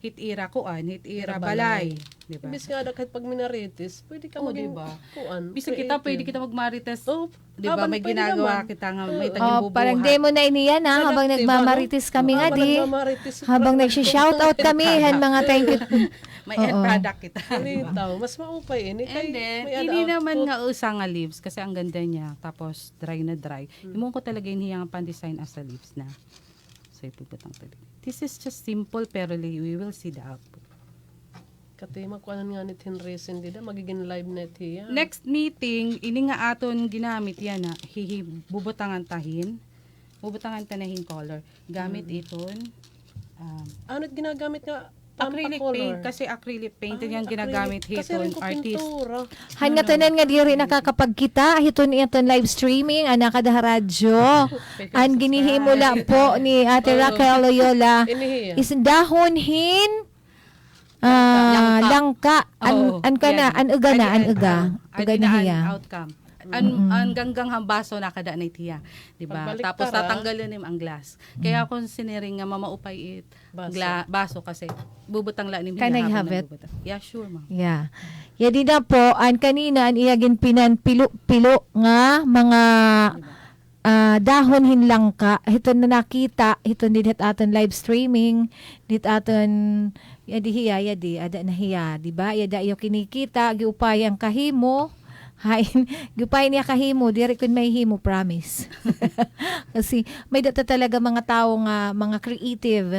hit ira kuan, hit ira balay. balay. Di ba? Imbis nga kahit pag minarites, pwede ka Oo, maging diba? kuan. Bisa kita, pwede kita magmarites. Oh, Di ba? May pwede ginagawa naman. kita nga, may taging bubuhat. Parang demo na iniyan ha, habang Productive, nagmamarites kami nga Habang di. nagmamarites, Habang nagsha-shoutout kami, han mga thank you. May end product kita. Palitaw, mas maupay ini. And then, may hindi ada naman output. nga usang nga leaves kasi ang ganda niya. Tapos, dry na dry. Imong ko talaga inihiyang pan-design as a leaves na. So, ipuputang talaga. This is just simple pero we will see the output. Kati makuanan nga ni Tinresin dida magiging live net hiya. Next meeting, ini nga aton ginamit yan na bubutangan tahin. Bubutangan tanahin color. Gamit iton. Ano ginagamit nga Acrylic paint. Kasi acrylic paint yung ginagamit Kasi hiton. rin ko Artist. pintura. Han nga tanan nga diri nakakapagkita hiton iton live streaming ana kada radyo. An ginihimula po ni Ate Raquel Loyola Inihiya. is dahonhin langka Oo, an kana yan. an uga na an uga Adi na na hiya. ang outcome. Ang ganggang hambaso nakada na itiya. Diba? Pagbalik Tapos tara. tatanggalin ang glass. Kaya kung siniring nga mamaupay Baso. baso kasi bubutang la ni Can I have it? Yeah, sure ma'am. Yeah. Yadi na po, an kanina, an iyagin pinan pilo nga mga dahon hinlangka. Ito na nakita, ito din aton live streaming, dit aton, yadi, ada na hiya, di ba? Yada iyo kinikita, giupayang kahimo, hain, giupay niya kahimo, diri kun may himo, promise. Kasi may data talaga mga tao nga, mga creative,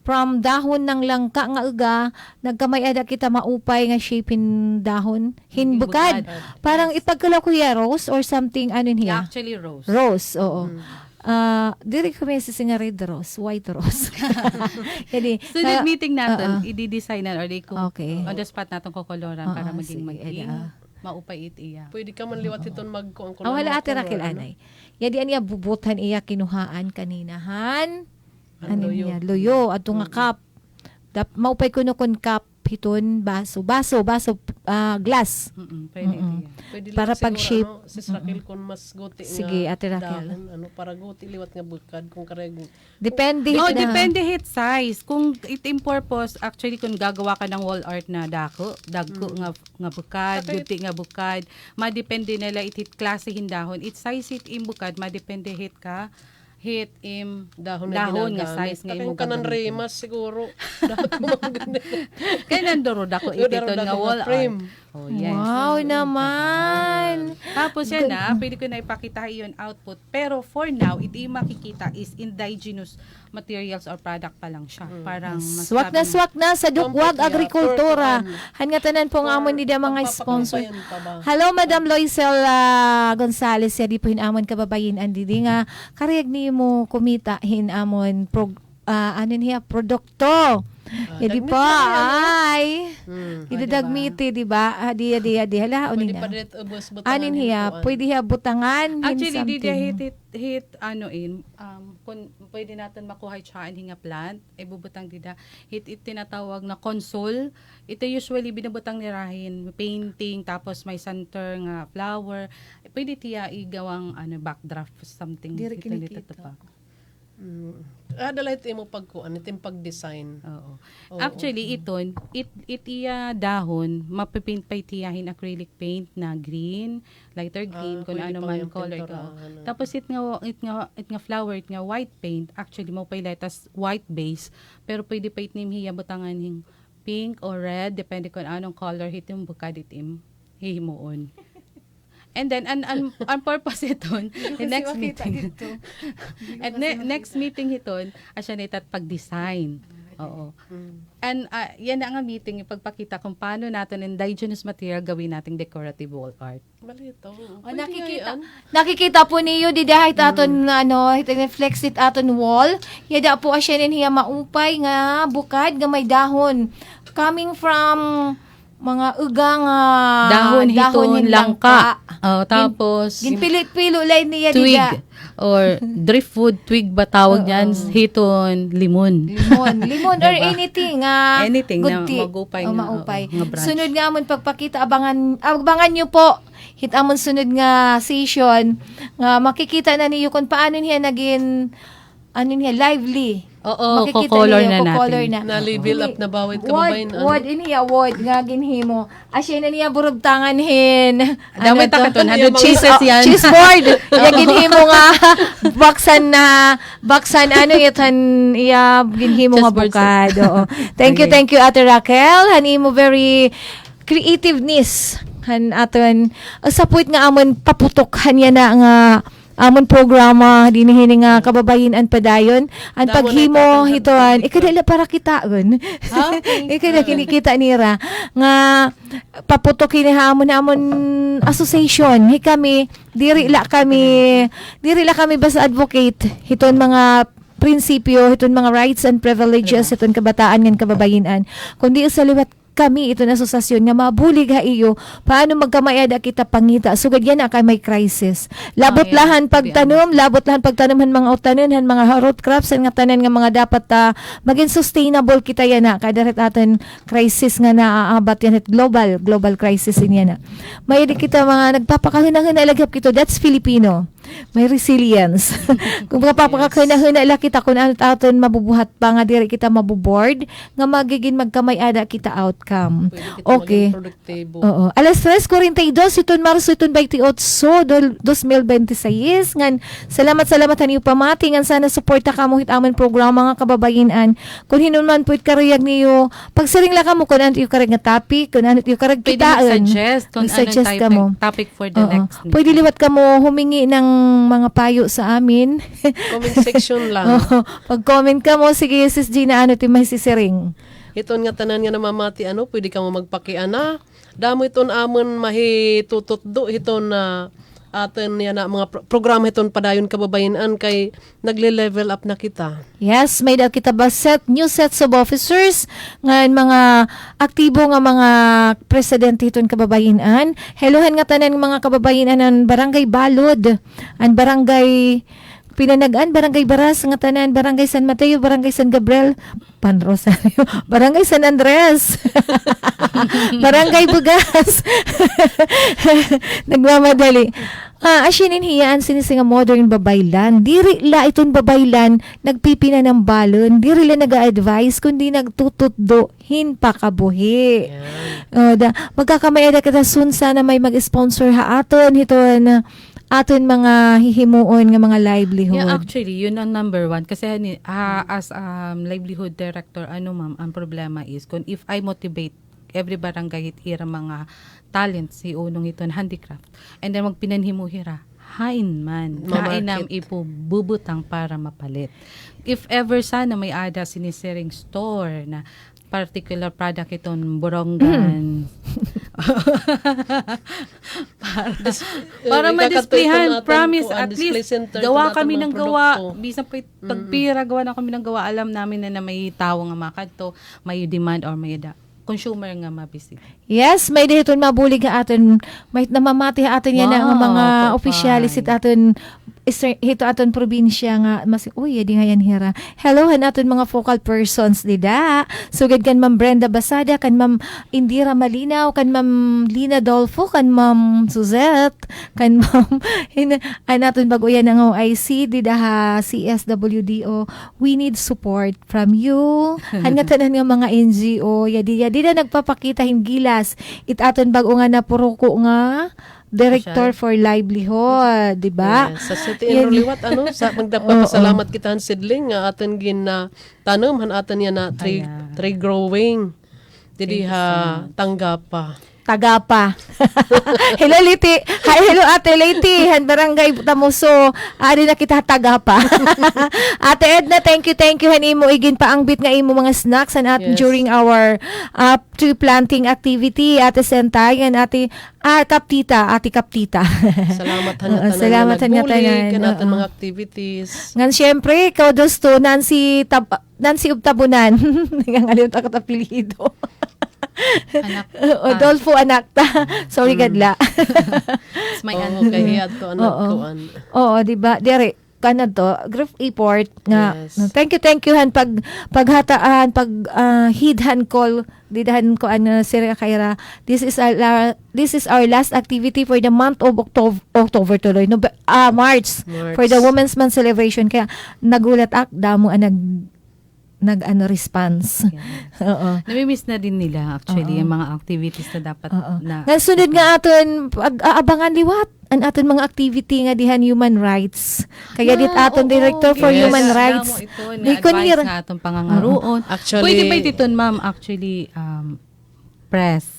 from dahon ng langka nga uga, nagkamay ada kita maupay nga shaping dahon, hinbukad. Parang ipagkala ko ya rose or something, ano Yeah, niya? actually rose. Rose, oo. Diri ko may nga red rose, white rose. Yadi, Student meeting natin, i-designan or they Okay. on the spot natin kokoloran para maging sige, maupay iya. Pwede ka man liwat iton magkuan ko. wala Ate Raquel anay. Yadi aniya bubutan iya kinuhaan kaninahan. Ano niya? Luyo. Ato nga cup. Maupay ko kun cup hiton baso, glass. Pwede iya. Pwede Para liwat pag-shape. siguro, ano, si Raquel kun mas guti Sige, nga Ate Raquel. dahon, ano para guti liwat nga bukad kung kareg. Depende Oh, na. depende hit size. Kung itim purpose, actually kung gagawa ka ng wall art na dagko nga bukad, Bakit? guti nga bukad, madepende nila itit klase hindahon. It size it im bukad, madepende hit ka hit im Dahon nga size nga imo kanan gagamitin. remas siguro. Dahon mo ganito. Kaya nandoro dako Daro ititon nga dako wall nga frame. art. Oh, yes. Wow naman. Tapos yan na, pwede ko na ipakita yung output. Pero for now, iti makikita is indigenous materials or product pa lang siya. Parang Swak na sa dukwag agrikultura. Hangatanan po nga amon nila mga sponsor. Hello, Madam Loisel Gonzales. Ya di po hinamon kababayin. Andi di nga, kariyag ni mo kumita hinamon ano niya, produkto. Di pa, ay. Idadagmiti, di ba? Di. Hala, unin na. Anin hiya, pwede hiya butangan. Actually, di dia hit kung pwede natin makuha siya hinga plant, ay bubutang dida. Hit tinatawag na console. Ito usually binubutang nirahin, painting, tapos may center nga flower. Pwede tiya igawang backdraft something. Diri kinikita. Dito pa. Dalay ito mo pagkuan, ito yung pag-design. Oo. Actually, it iya dahon, mapipaint pa itiyahin acrylic paint na green, lighter green, kung ano man color ko. Tapos it nga flower, it nga white paint, actually mo pa iletas white base, pero pwede pa itnim hiya butangan hing pink or red, depende kung anong color hitim bukad itim, hihimuon. And then, ang purpose iton, the next meeting. At next meeting iton, asya na itat pag-design. Oo. And yan na nga meeting, ipagpakita kung paano natin indigenous material gawin nating decorative wall art. Malito. Nakikita po niyo di dahil aton reflex it aton wall. Yada po asya niya maupay nga bukad nga may dahon. Coming from mga ugang dahon hiton langka. Oh, tapos ginpilo lain niya twig dida. Or driftwood twig ba tawag niyan, hiton limon Limon or anything anything na tea. magupay maupay. nga branch. Sunod nga amon pagpakita, abangan niyo po hit amon sunod nga session nga makikita na niyo kung paano niya naging lively. Oo, color na natin. Na-level up na bawit kababayin. Word in here, word nga ginhimo. Asya na niya burog tangan hin. Dami ta katon, cheeses yan. Cheese board. Ya ginhimo nga baksan itan iya ginhimo nga bukad. Oo. Thank you Ate Raquel. Hani mo very creativeness. Han aton sa puwit nga amon paputok hanya na nga amon programa dinhi nga kababayin-an padayon ang paghimo hitoan ikadala para kitaon ikadala kinikita nira nga paputok kini hamon association kami diri la kami basta advocate hiton mga prinsipyo hiton mga rights and privileges hiton kabataan ngan kababayin-an kundi sa liwat kami ito na asosasyon nga mabulig ha iyo paano magkamayada kita pangita sugad yan na kay may crisis labot lahan pagtanom han mga utanon han mga root crops nga tanan nga mga dapat maging sustainable kita yan na kay darat aton crisis nga naaabat yan global crisis yan na may di kita mga nagpapakahunahuna lagap kito that's Filipino may resilience. Kung kapapakakahuna kita kung ano aton mabubuhat pa nga diri kita mabuboard nga magiging magkamay-ada kita outcome. Okay. Oo. Alas 3:42 iton Marso iton 28 2026 ngan salamat niyo pamati ngan sana suporta kamo hit amon programa nga kababayin-an. Kung hinunman puit kariyag niyo pagsiring la kamo kun ano yung karag nga topic kun ano yung karag kitaan. Suggest kung anong topic for the next. Pwede liwat kamo humingi ng mga payo sa amin. Comment section lang. Pag-comment ka mo, sige sis Gina, ti may sisiring. Iton nga tanan nga namamati, pwede ka mo magpakiana. Damo iton amon mahitututdo iton na atin yan na mga programa iton padayon kababayan kay nagle-level up na kita. Yes, may dal kita ba new sets of officers ngayon mga aktibo nga mga presidente iton kababayan. Hellohan nga tanan mga kababayan ang barangay Balod, ang barangay Pinanagaan, Barangay Baras, nga tanan, Barangay San Mateo, Barangay San Gabriel, Pan Rosario, Barangay San Andres, Barangay Bugas, nagmamadali. Asyinin hiyaan sinisinga modern babaylan. Diri la iton babaylan, nagpipina ng balon, diri la nag-advise, kundi nagtututdo, hinpakabuhi. Magkakamayada kita soon, sana may mag-sponsor ha aton, hiton, aton mga hihimuon nga mga livelihood. Yeah, actually, yun ang number one. Kasi as livelihood director, ma'am, ang problema is, kung if I motivate every barangay ira mga talents si unong ito na handicraft. And then magpinanhimuhira. Hain man. Hain nam ipububutang para mapalit. If ever sana may ada sinisiring store na particular product itong borongan. para ma-displayhan. Promise, at least gawa kami ng gawa. Bisan pa pagpira, gawa na kami ng gawa. Alam namin na may tao nga makadto, may demand or may consumer nga mabisita. Yes, may dihito mabulig nga aton, may namamati aton yan ang mga opisyalis it aton hito aton probinsya nga mas uy di nga yan hira. Hello han aton mga focal persons dida. Sugad kan Ma'am Brenda Basada, kan Ma'am Indira Malinaw, kan Ma'am Lina Dolfo, kan Ma'am Suzette, kan Ma'am aton baguyan ang OIC dida ha CSWDO. We need support from you. Han nga tanan nga mga NGO yadi na nagpapakita hingilas it aton bago nga na puruko nga Director for Livelihood, di ba? Yes, sa City and Roliwat, sa magdapasalamat kita ang sidling nga aton tanom han aton yan na tree growing. Didi ha tanggapa. Tagapa. Hello Liti. Hi, hello Ate Liti. Han barangay Tamuso. Ari na kita tagapa. Ate Edna, thank you. Han imo igin pa ang bit nga imo mga snacks and during our tree planting activity. Ate Sentay and Ate Kaptita. Salamat Salamat nga tanan. Kanatan mga activities. Ngan syempre, kaudos to Nancy Ubtabunan. Nangangaliw ta katapilido. Anak Adolfo Anakta. Sorry gadla. It's my anak. Kahiyad to anak ko. Oo, di ba? Dire to group report nga. Yes. Thank you han paghataan hidhan call didahan ko Sir Kaira. This is our last activity for the month of October tuloy. March for the Women's Month celebration, kaya nagulat damo response. Oo. Namimiss na din nila actually yung mga activities na dapat na. Sunod nga aton pag-aabangan liwat ang aton mga activity nga dihan human rights. Kaya dit aton Director for Human Rights. Advice nga aton pangangaroon. Actually, pwede ba ititon ma'am actually press.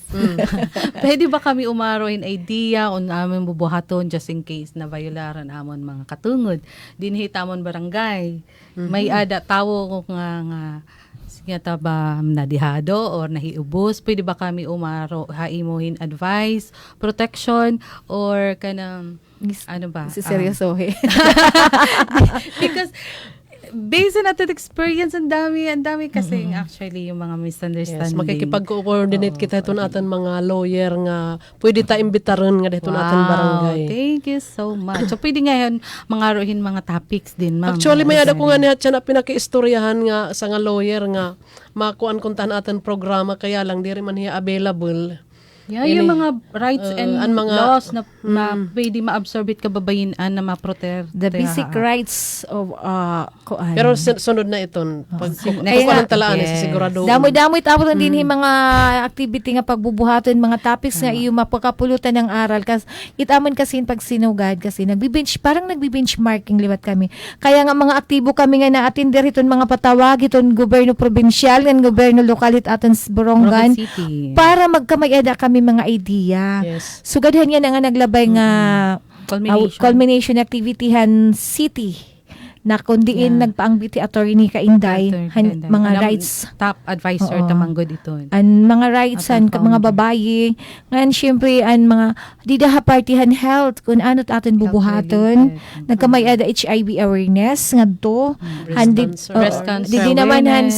Pwede ba kami umaroin idea on aming bubuhaton just in case na violaran amon mga katungod dinhitamon barangay. May ada tawo nga sigata ba nadihado or nahiubos, pwede ba kami umaro haimuhin advice, protection or kanang seryosohe. Because based on ating experience, ang dami kasi actually yung mga misunderstanding. Yes, makikipag-coordinate kita ito natin mga lawyer nga pwede ta imbitaran nga dito natin barangay. Thank you so much. So pwede ngayon mangaruhin mga topics din, ma'am. Actually, may ada ko nga niya na pinaki-istoryahan nga sa nga lawyer nga makuan kuntahan natin programa kaya lang di rin man hiya available. Yeah, yung mga rights and mga laws na pwede ma-absorb it kababayinan na ma-protect. The basic rights of kuan. Pero sunod na iton pag kuan talaan sa sigurado. Damoy tapos din mga activity nga pagbubuhaton mga topics nga iyo mapakapulutan ng aral kas itamon kasi pag sinugad kasi nagbi-benchmarking liwat kami. Kaya nga mga aktibo kami nga na-attender iton mga patawag iton gobyerno probinsyal ngan gobyerno lokal aton sa Borongan para magkamayada kami mga idea. Yes. Sugadhan yan nga naglabay nga culmination activity han city na kundiin nagpaangbiti attorney Kainday mga rights top advisor tamanggod ito. An mga rights mga babayi ngan syempre an mga didaha partihan health kun ano aton bubuhaton nagkamayada HIV awareness ngadto breast cancer di naman han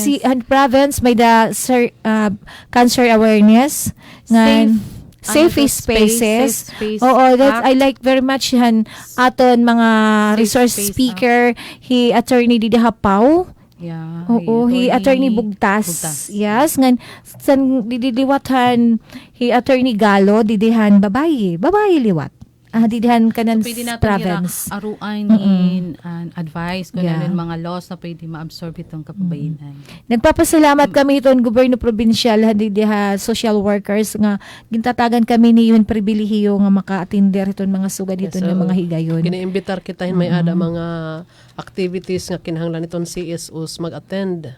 province may the cancer awareness ngan safe spaces. Oo, that I like very much han aton mga resource speaker attorney Dida Hapaw. Yeah. Oo, attorney Bugtas. Yes, ngan san didiliwatan attorney Galo didihan babayi liwat. Didihan kanan province. Aruan in advice kung ano yung mga laws na pwede ma-absorb itong kapabayinan. Nagpapasalamat kami iton gobyerno probinsyal diha social workers nga gintatagan kami ni yun pribilehiyo nga maka-attender iton mga sugad iton ng mga higayon. Giniimbitar kita may ada mga activities nga kinahanglan iton CSOs mag-attend.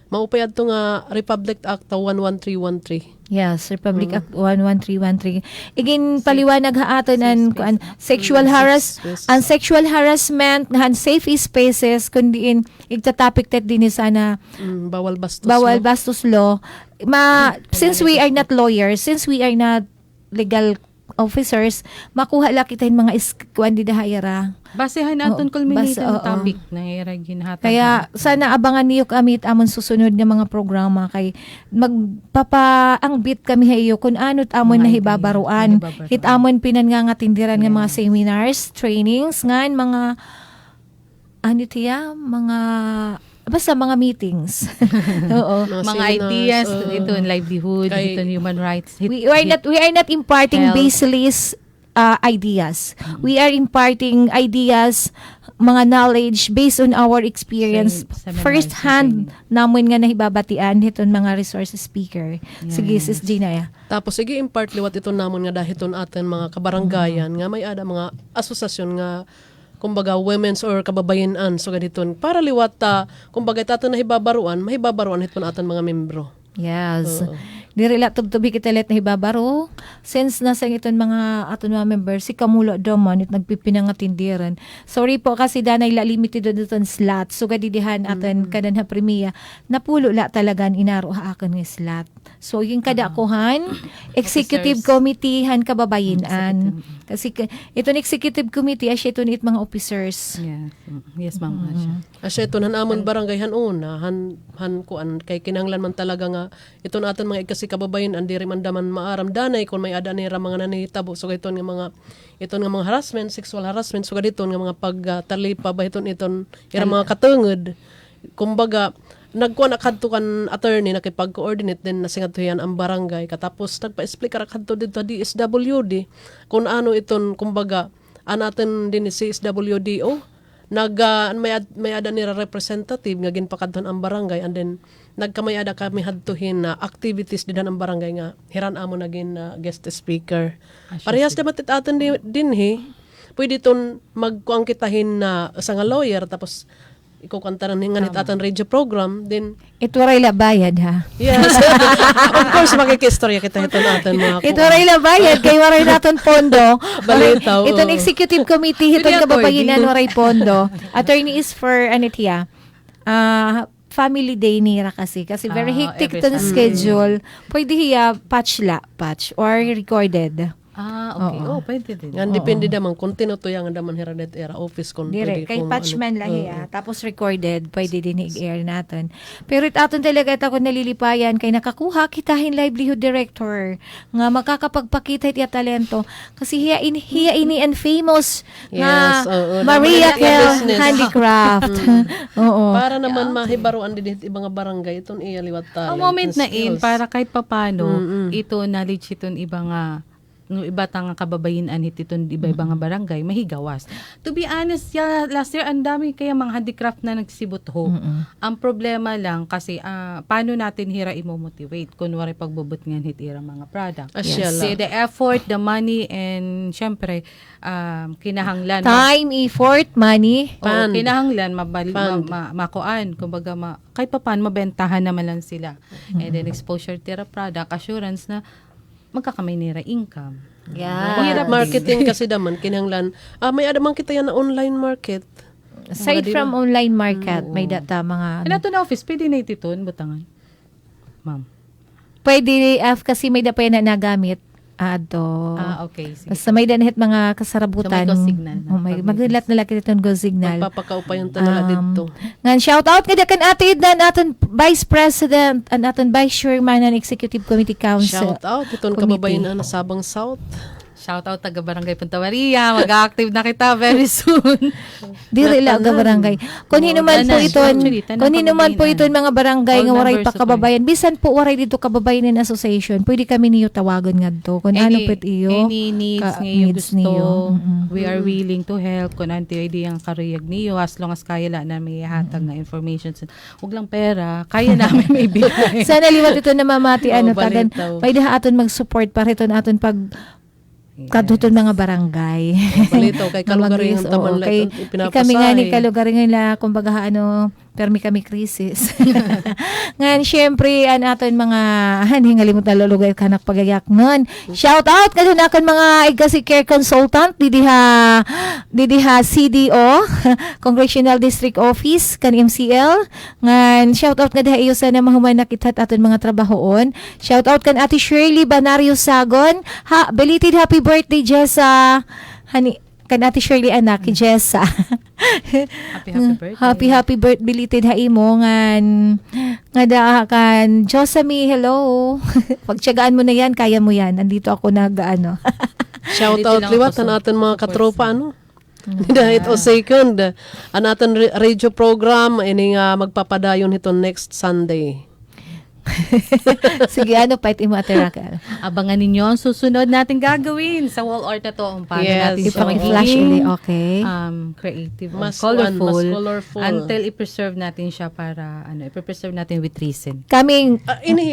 Maupay adto nga Republic Act 11313. Yes, Republic Act 11313. Igin paliwanag haaton an kuan sexual harassment nga safe spaces kundi igta-topic tet din sana Bawal bastos. bastos law. Since we are not lawyers, since we are not legal officers, makuha la kita yung mga kuan di dahayara. Basehan naton culminated oo. topic na ginhatag. Kaya sana abangan niyo kami amon susunod nga mga programa kay magpapaangbit kami hayo kung ano't amon na hibabaruan. Hit amon pinan nga tindiran nga mga seminars, trainings ngan mga mga basta mga meetings. Oo. mga ideas ito in livelihood, ito in human rights. We are not imparting health. baseless ideas. We are imparting ideas, mga knowledge based on our experience. Seminars, First hand namun nga nahibabatian hiton mga resource speaker. Sige, Sis Gina. Tapos sige impart liwat ito namon nga dahiton atin mga kabaranggayan nga may ada mga asosasyon nga kumbaga women's or kababayenan so ganiton para liwat kumbaga aton nahibabaruan mahibabaruan hiton aton mga membro. Yes. Diri la tubtubi kita let na hibabaro. Since nasa iton mga aton mga members, si Kamulo Domon it nagpipinangatindiran. Sorry po kasi danay la limited doon slot. So gadidihan aton kadan ha premia. Napulo la talagan inaro ha akin nga slot. So yung kadakuhan, executive committee han kababayenan. Kasi iton executive committee asya iton it mga officers. Yes, ma'am. Asya ito amon barangay una han kuan kay kinanglan man talaga nga ito aton mga kasi kababayan andiri man daman maaram danay kung may ada nira mga nanitabo so iton nga mga harassment, sexual harassment so gaditon nga mga pagtalipa ba iton ira mga katungod kumbaga nagkuan akadto kan attorney nakipag-coordinate din nasingatuyan ang barangay katapos nagpa-explain kadto dito DSWD kung ano iton kumbaga anaten din si SWDO may ada nila representative nga ginpakadton ang barangay and then nagkamay ada kami hadtuhin na activities din ang barangay nga hiran amo naging guest speaker. Parehas naman atin din pwede ton magkuang kitahin na sa nga lawyer tapos ikukantaran nga atan radio program then Ito ray la bayad ha. yes of course makikistorya kita ito natin mga Ito ray la bayad kay waray naton pondo. Balitaw, Iton oo. executive committee hiton Pwede kababayenan according. waray pondo. Attorney is for anitiya. Family day nira kasi very hectic every ton schedule. Pwede hiya patch or recorded. Okay. Pwede din. Yan depende naman kung tinutuyan nga naman hiradet era office kung Dire, pwede kay kung patchman lang tapos recorded, pwede din i-air natin. Pero aton talaga ako nalilipayan kay nakakuha kitahin livelihood director nga makakapagpakita iti talento kasi hiya ini and famous nga Yes, oo. Maria Naman Kel business. Handicraft. Oo. para naman mahibaruan din ibang nga barangay iton iya liwat talent. Ang moment and na in skills. para kahit papano ito knowledge iton iba nga no iba tang kababayenan iton iba-iba nga barangay mahigawas. To be honest, last year ang dami kaya mga handicraft na nagsibot ho. Ang problema lang kasi paano natin hira i-motivate kunwari pagbubut nga hitira mga product. Asya See, lang. the effort, the money and syempre kinahanglan Time, effort, money. Oo, kinahanglan Fund. makuan kumbaga kahit paano mabentahan naman lang sila. And then exposure to the product assurance na magkakamay nira income. Yeah. Marketing kasi daman kinahanglan may adamang kita yan na online market. Aside from online market, may data mga Ano to na office pwede na ititon butangan. Ma'am. pwede kasi may dapa yan na nagamit ato. Okay. Sige. Basta may danhit mga kasarabutan. So, may go signal na. Magdilat na laki itong go signal. Magpapakaupa yung tanala dito. Ngan shout out kada kan ate na aton Vice President and aton Vice Chairman ng Executive Committee Council. Shout out itong Committee. kababayan na Sabang South. Shout out taga Barangay Punta Maria. Mag-active na kita very soon. Diri lang ga barangay. Kung hinuman po iton, Actually, tanan kung hinuman po kababayenan. iton mga barangay All nga waray members pa kababayan, bisan po waray dito kababayan association, pwede kami niyo tawagon ngadto. Kung ano pwede iyo. Any needs ngayon gusto, we are willing to help. Kung ano idea ang karuyag niyo, as long as kaya lang na may hatag na information. Huwag lang pera, kaya namin may bigay. Sana liwat ito na mamati ano tagan. balitaw. Pwede aton mag-support para ito aton pag kaduton mga barangay. Balitaw kay kalugaring Oo, taman kay ipinapasahe. kami nga ni kalugaring nila kumbaga permi kami krisis. Ngan syempre an aton mga hingalimot na lulugay kanak pagayak nun. Shout out kadto na kan mga igasi care consultant didiha CDO Congressional District Office kan MCL. Ngan shout out kadto iyo sana mahuman nakitat aton mga trabahoon. Shout out kan Ate Shirley Banario Sagon. Belated happy birthday Jessa. Kan Ate Shirley anak Jessa. Happy birthday belated ha imo ngan nga kan Josami, hello. Pagtiyagaan mo na yan, kaya mo yan. Nandito ako nag-ano. Shout out liwat sa natin mga katropa, ano? Dahil o second, ang ating radio program, ini nga magpapadayon ito next Sunday. Sige, ano pa imo Ate Raquel? Abangan ninyo ang susunod natin gagawin sa wall art na to. Ang paano natin siya Ipang-flash ulit, okay. creative, Mas colorful, mas colorful. until i-preserve natin siya para, i-preserve natin with reason. Coming,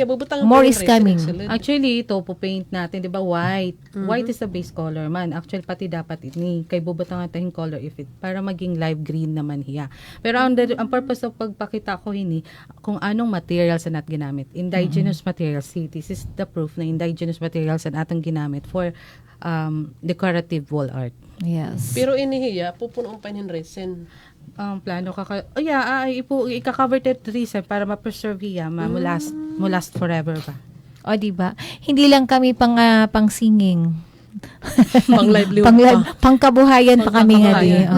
Bubutang more is coming. Actually, ito, po-paint natin, di ba, white. White is the base color man. Actually, pati dapat ini, kay bubutang natin yung color if it, para maging live green naman hiya. Pero ang purpose of pagpakita ko ini, kung anong materials na natin ginamit. Indigenous materials. See, this is the proof na indigenous materials ang atong ginamit for decorative wall art. yes. Pero inihiya, pupunoon pa nin resin. Ang plano i-cover that reason para ma-preserve hiya, last forever ba? O, diba? Hindi lang kami pang singing. Pang-livelihood Pangkabuhayan pa kami nga din.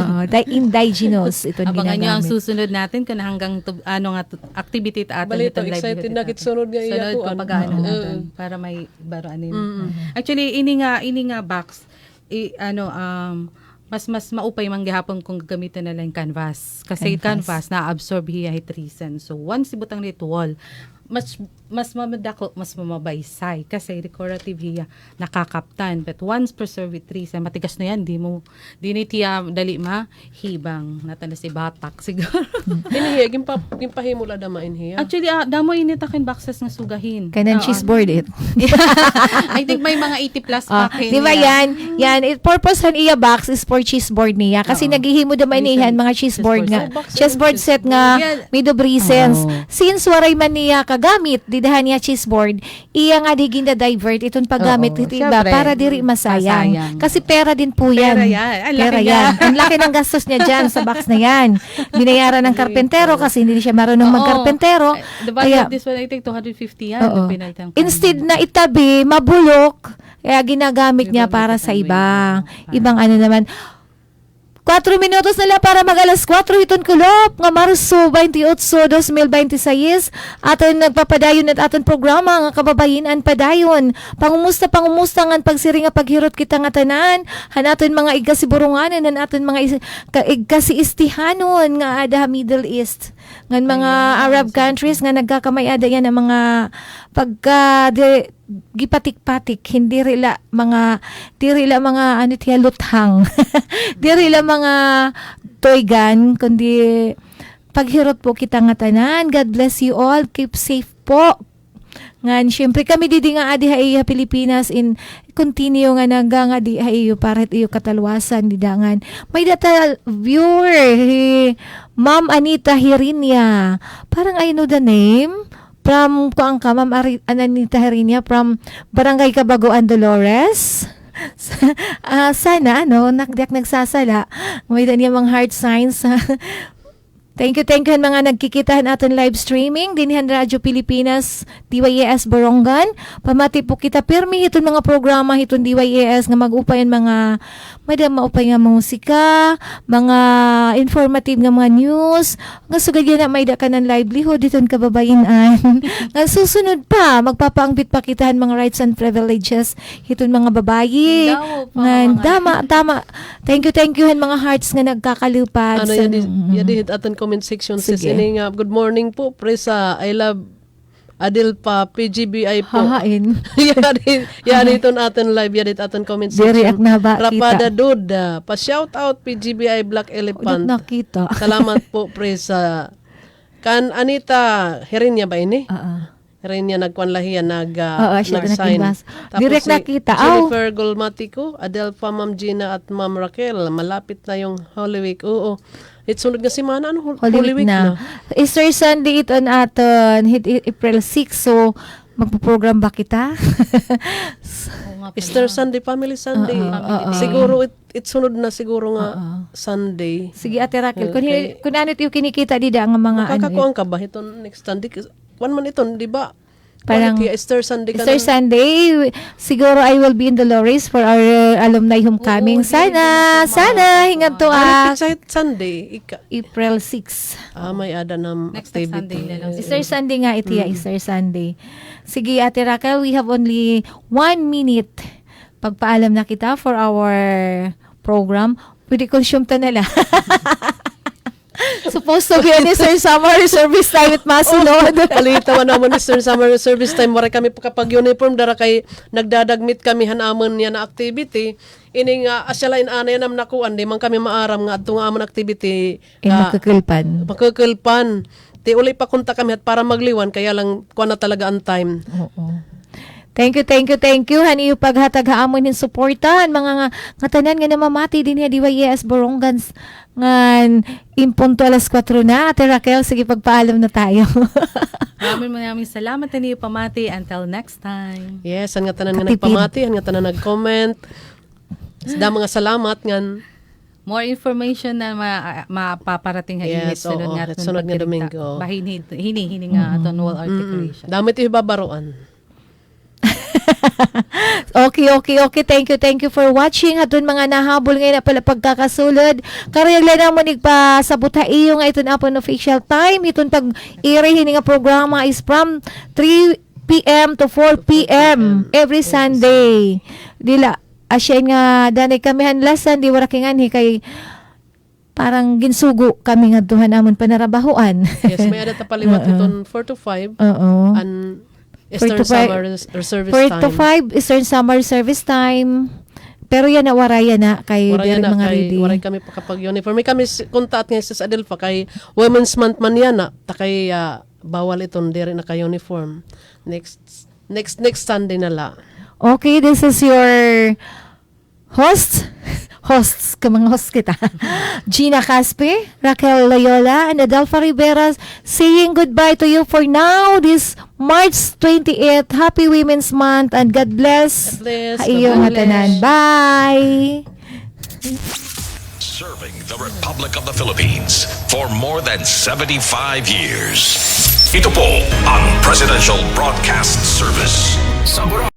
Indigenous. Ito Abangan nyo ang ginagamit. susunod natin kung hanggang activity ta atin Balito, itong livelihood excited na natin. kitsunod nga iya Sunod ko. kapag ano natin, para may baroan Actually, ini nga box, mas maupay manggihapon kung gagamitin nila yung canvas. Kasi canvas na-absorb hiya hit reason. So, once ibutang dito wall, mas mamadako, mas mamabaysay kasi decorative hiya nakakaptan, but once preserve with trees matigas na yan, di ni tiya dali hibang natan na si batak siguro. Inihiya, gimpahimula damain hiya. Actually damo initakin boxes nga sugahin Kanan cheese board it. I think may mga 80 plus pack Di ba yan? Purpose han iya box is for cheese board niya. Kasi naghihimo naman niyan mga cheese board nga. Cheese board set nga may reasons. Since waray man niya kagamit, didahan niya cheese board, iya nga di ginda-divert itong paggamit iba para diri masayang. Kasi pera din po yan. Pera yan. Ang laki ng gastos niya dyan sa box na yan. Binayaran ng karpentero kasi hindi siya marunong magkarpentero. The value of this one, I think 250 yan. Instead na itabi, mabulok, kaya ginagamit niya para sa ibang ano naman. 4 minutos na lang para mag-alas 4 hiton kulop nga Marso 28, 2026 aton nagpapadayon at aton programa nga kababayin-an padayon pangumusta ngan pagsiring nga paghirot kita nga tanan hanaton mga igasiburunganan aton mga igasiistihanon nga ada Middle East ngan mga Arab countries nga nagkakamay-ada yan ang mga gipatik-patik hindi rila mga ano tiya luthang diri la mga toygan kundi paghirot po kita nga tanan. God bless you all, keep safe po ngan syempre kami didi nga adi ha Pilipinas in continue nga nga di ha iyo para iyo katalwasan didangan may data viewer Ma'am Anita Hirinya parang I know the name from Ma'am Anita Herinia from Barangay Cabagoan, Dolores. Sana, nakdiyak nagsasala. May niya mga heart signs. Thank you mga nagkikitahan aton live streaming dinhan Radyo Pilipinas DYAS Borongan. Pamati po kita pirmi iton mga programa iton DYAS nga mag-upayan mga maupay nga musika, mga informative nga mga news. Nga sugad na may dakan ng livelihood iton kababayan-an. Nga susunod pa magpapaangbit pa kitahan mga rights and privileges iton mga babayi. Tama. Thank you mga hearts nga nagkakalupad. Yadihit aton comment section says ini nga good morning po Presa I love Adil pa PGBI po hahain yan ito aton live yan aton comment section Rapada Duda pa shout out PGBI Black Elephant nakita. Salamat po Presa kan Anita Herinya ba ini Herinya nagkwanlahiyan nag-sign tapos direct nakita Jennifer Golmatico Adelpa Ma'am Gina at Ma'am Raquel malapit na yung Holy Week Sunod nga semana, Holy Week na. Easter Sunday ito aton, April 6, so magpo-program ba kita? Easter Sunday, Family Sunday. Siguro, sunod na siguro nga Sunday. Sige, Ate Raquel, Okay. kung ano yung kinikita dida ang mga Makakakuha ka ba ito next Sunday? One man ito, di ba? Parang Easter Sunday ka Easter na. Sunday, siguro I will be in Dolores for our alumni homecoming. Sana hingad to Sunday, April 6. may ada ng Next activity. Sunday na lang. Easter Sunday nga ito Easter Sunday. Sige, Ate Raquel, we have only 1 minute. Pagpaalam na kita for our program. Pwede consume ta na lang. Supposed to be an Easter Summer Service Time at masunod. Alita naman Easter Summer Service Time. Maray kami kapag uniform, dara kay nagdadagmit kami hanamon niya na activity. Ini nga, asyala inanay nam nakuan, di man kami maaram nga atong amon activity. Makakilpan. Makakilpan. Ti uli pa kunta kami at para magliwan, kaya lang kuha na talaga ang time. Oo. Thank you. Hani yung paghatag haamon yung suportahan. Mga nga tanan nga namamati din ya DYES Borongans ngan impunto alas 4 na. Ate Raquel, sige pagpaalam na tayo. Maraming salamat na niyo pamati. Until next time. Yes, ang nga tanan nga Katipid. nagpamati, ang nga tanan nag-comment. Mga salamat ngan. More information na mapaparating Yes, oo, sunod nga Domingo. Hini nga aton wall articulation. Damit ibabaroan. Okay. Thank you for watching. Hatun mga nahabol ngayon na pala pagkakasulod. Karayagla na mo nigpasabot ha iyo nga iton apon official time. Iton pag irihin nga programa is from 3 p.m. to 4 p.m. every Sunday. Dila, asya nga danay kami hanlasan, di warakingan kay parang ginsugo kami nga duhan amon panarabahuan. Yes, may ada tapaliwat iton 4 to 5. Oo. And Eastern 4 to 5 Summer Service 4 Time. to 5 Eastern Summer Service Time. Pero yan na waraya na kay Waray diri na mga kay ready. waray kami pa kapag uniform. May kami kuntaat nga sa Adelpha kay Women's Month man yan na. Takay bawal iton diri na kay uniform. Next Sunday na la. Okay, this is your hosts, mga host kita. Gina Caspe, Raquel Loyola, and Adelpha Rivera saying goodbye to you for now this March 28th. Happy Women's Month and God bless. God bless. Haiyong God bless. tanan. Bye. Serving the Republic of the Philippines for more than 75 years. Ito po ang Presidential Broadcast Service.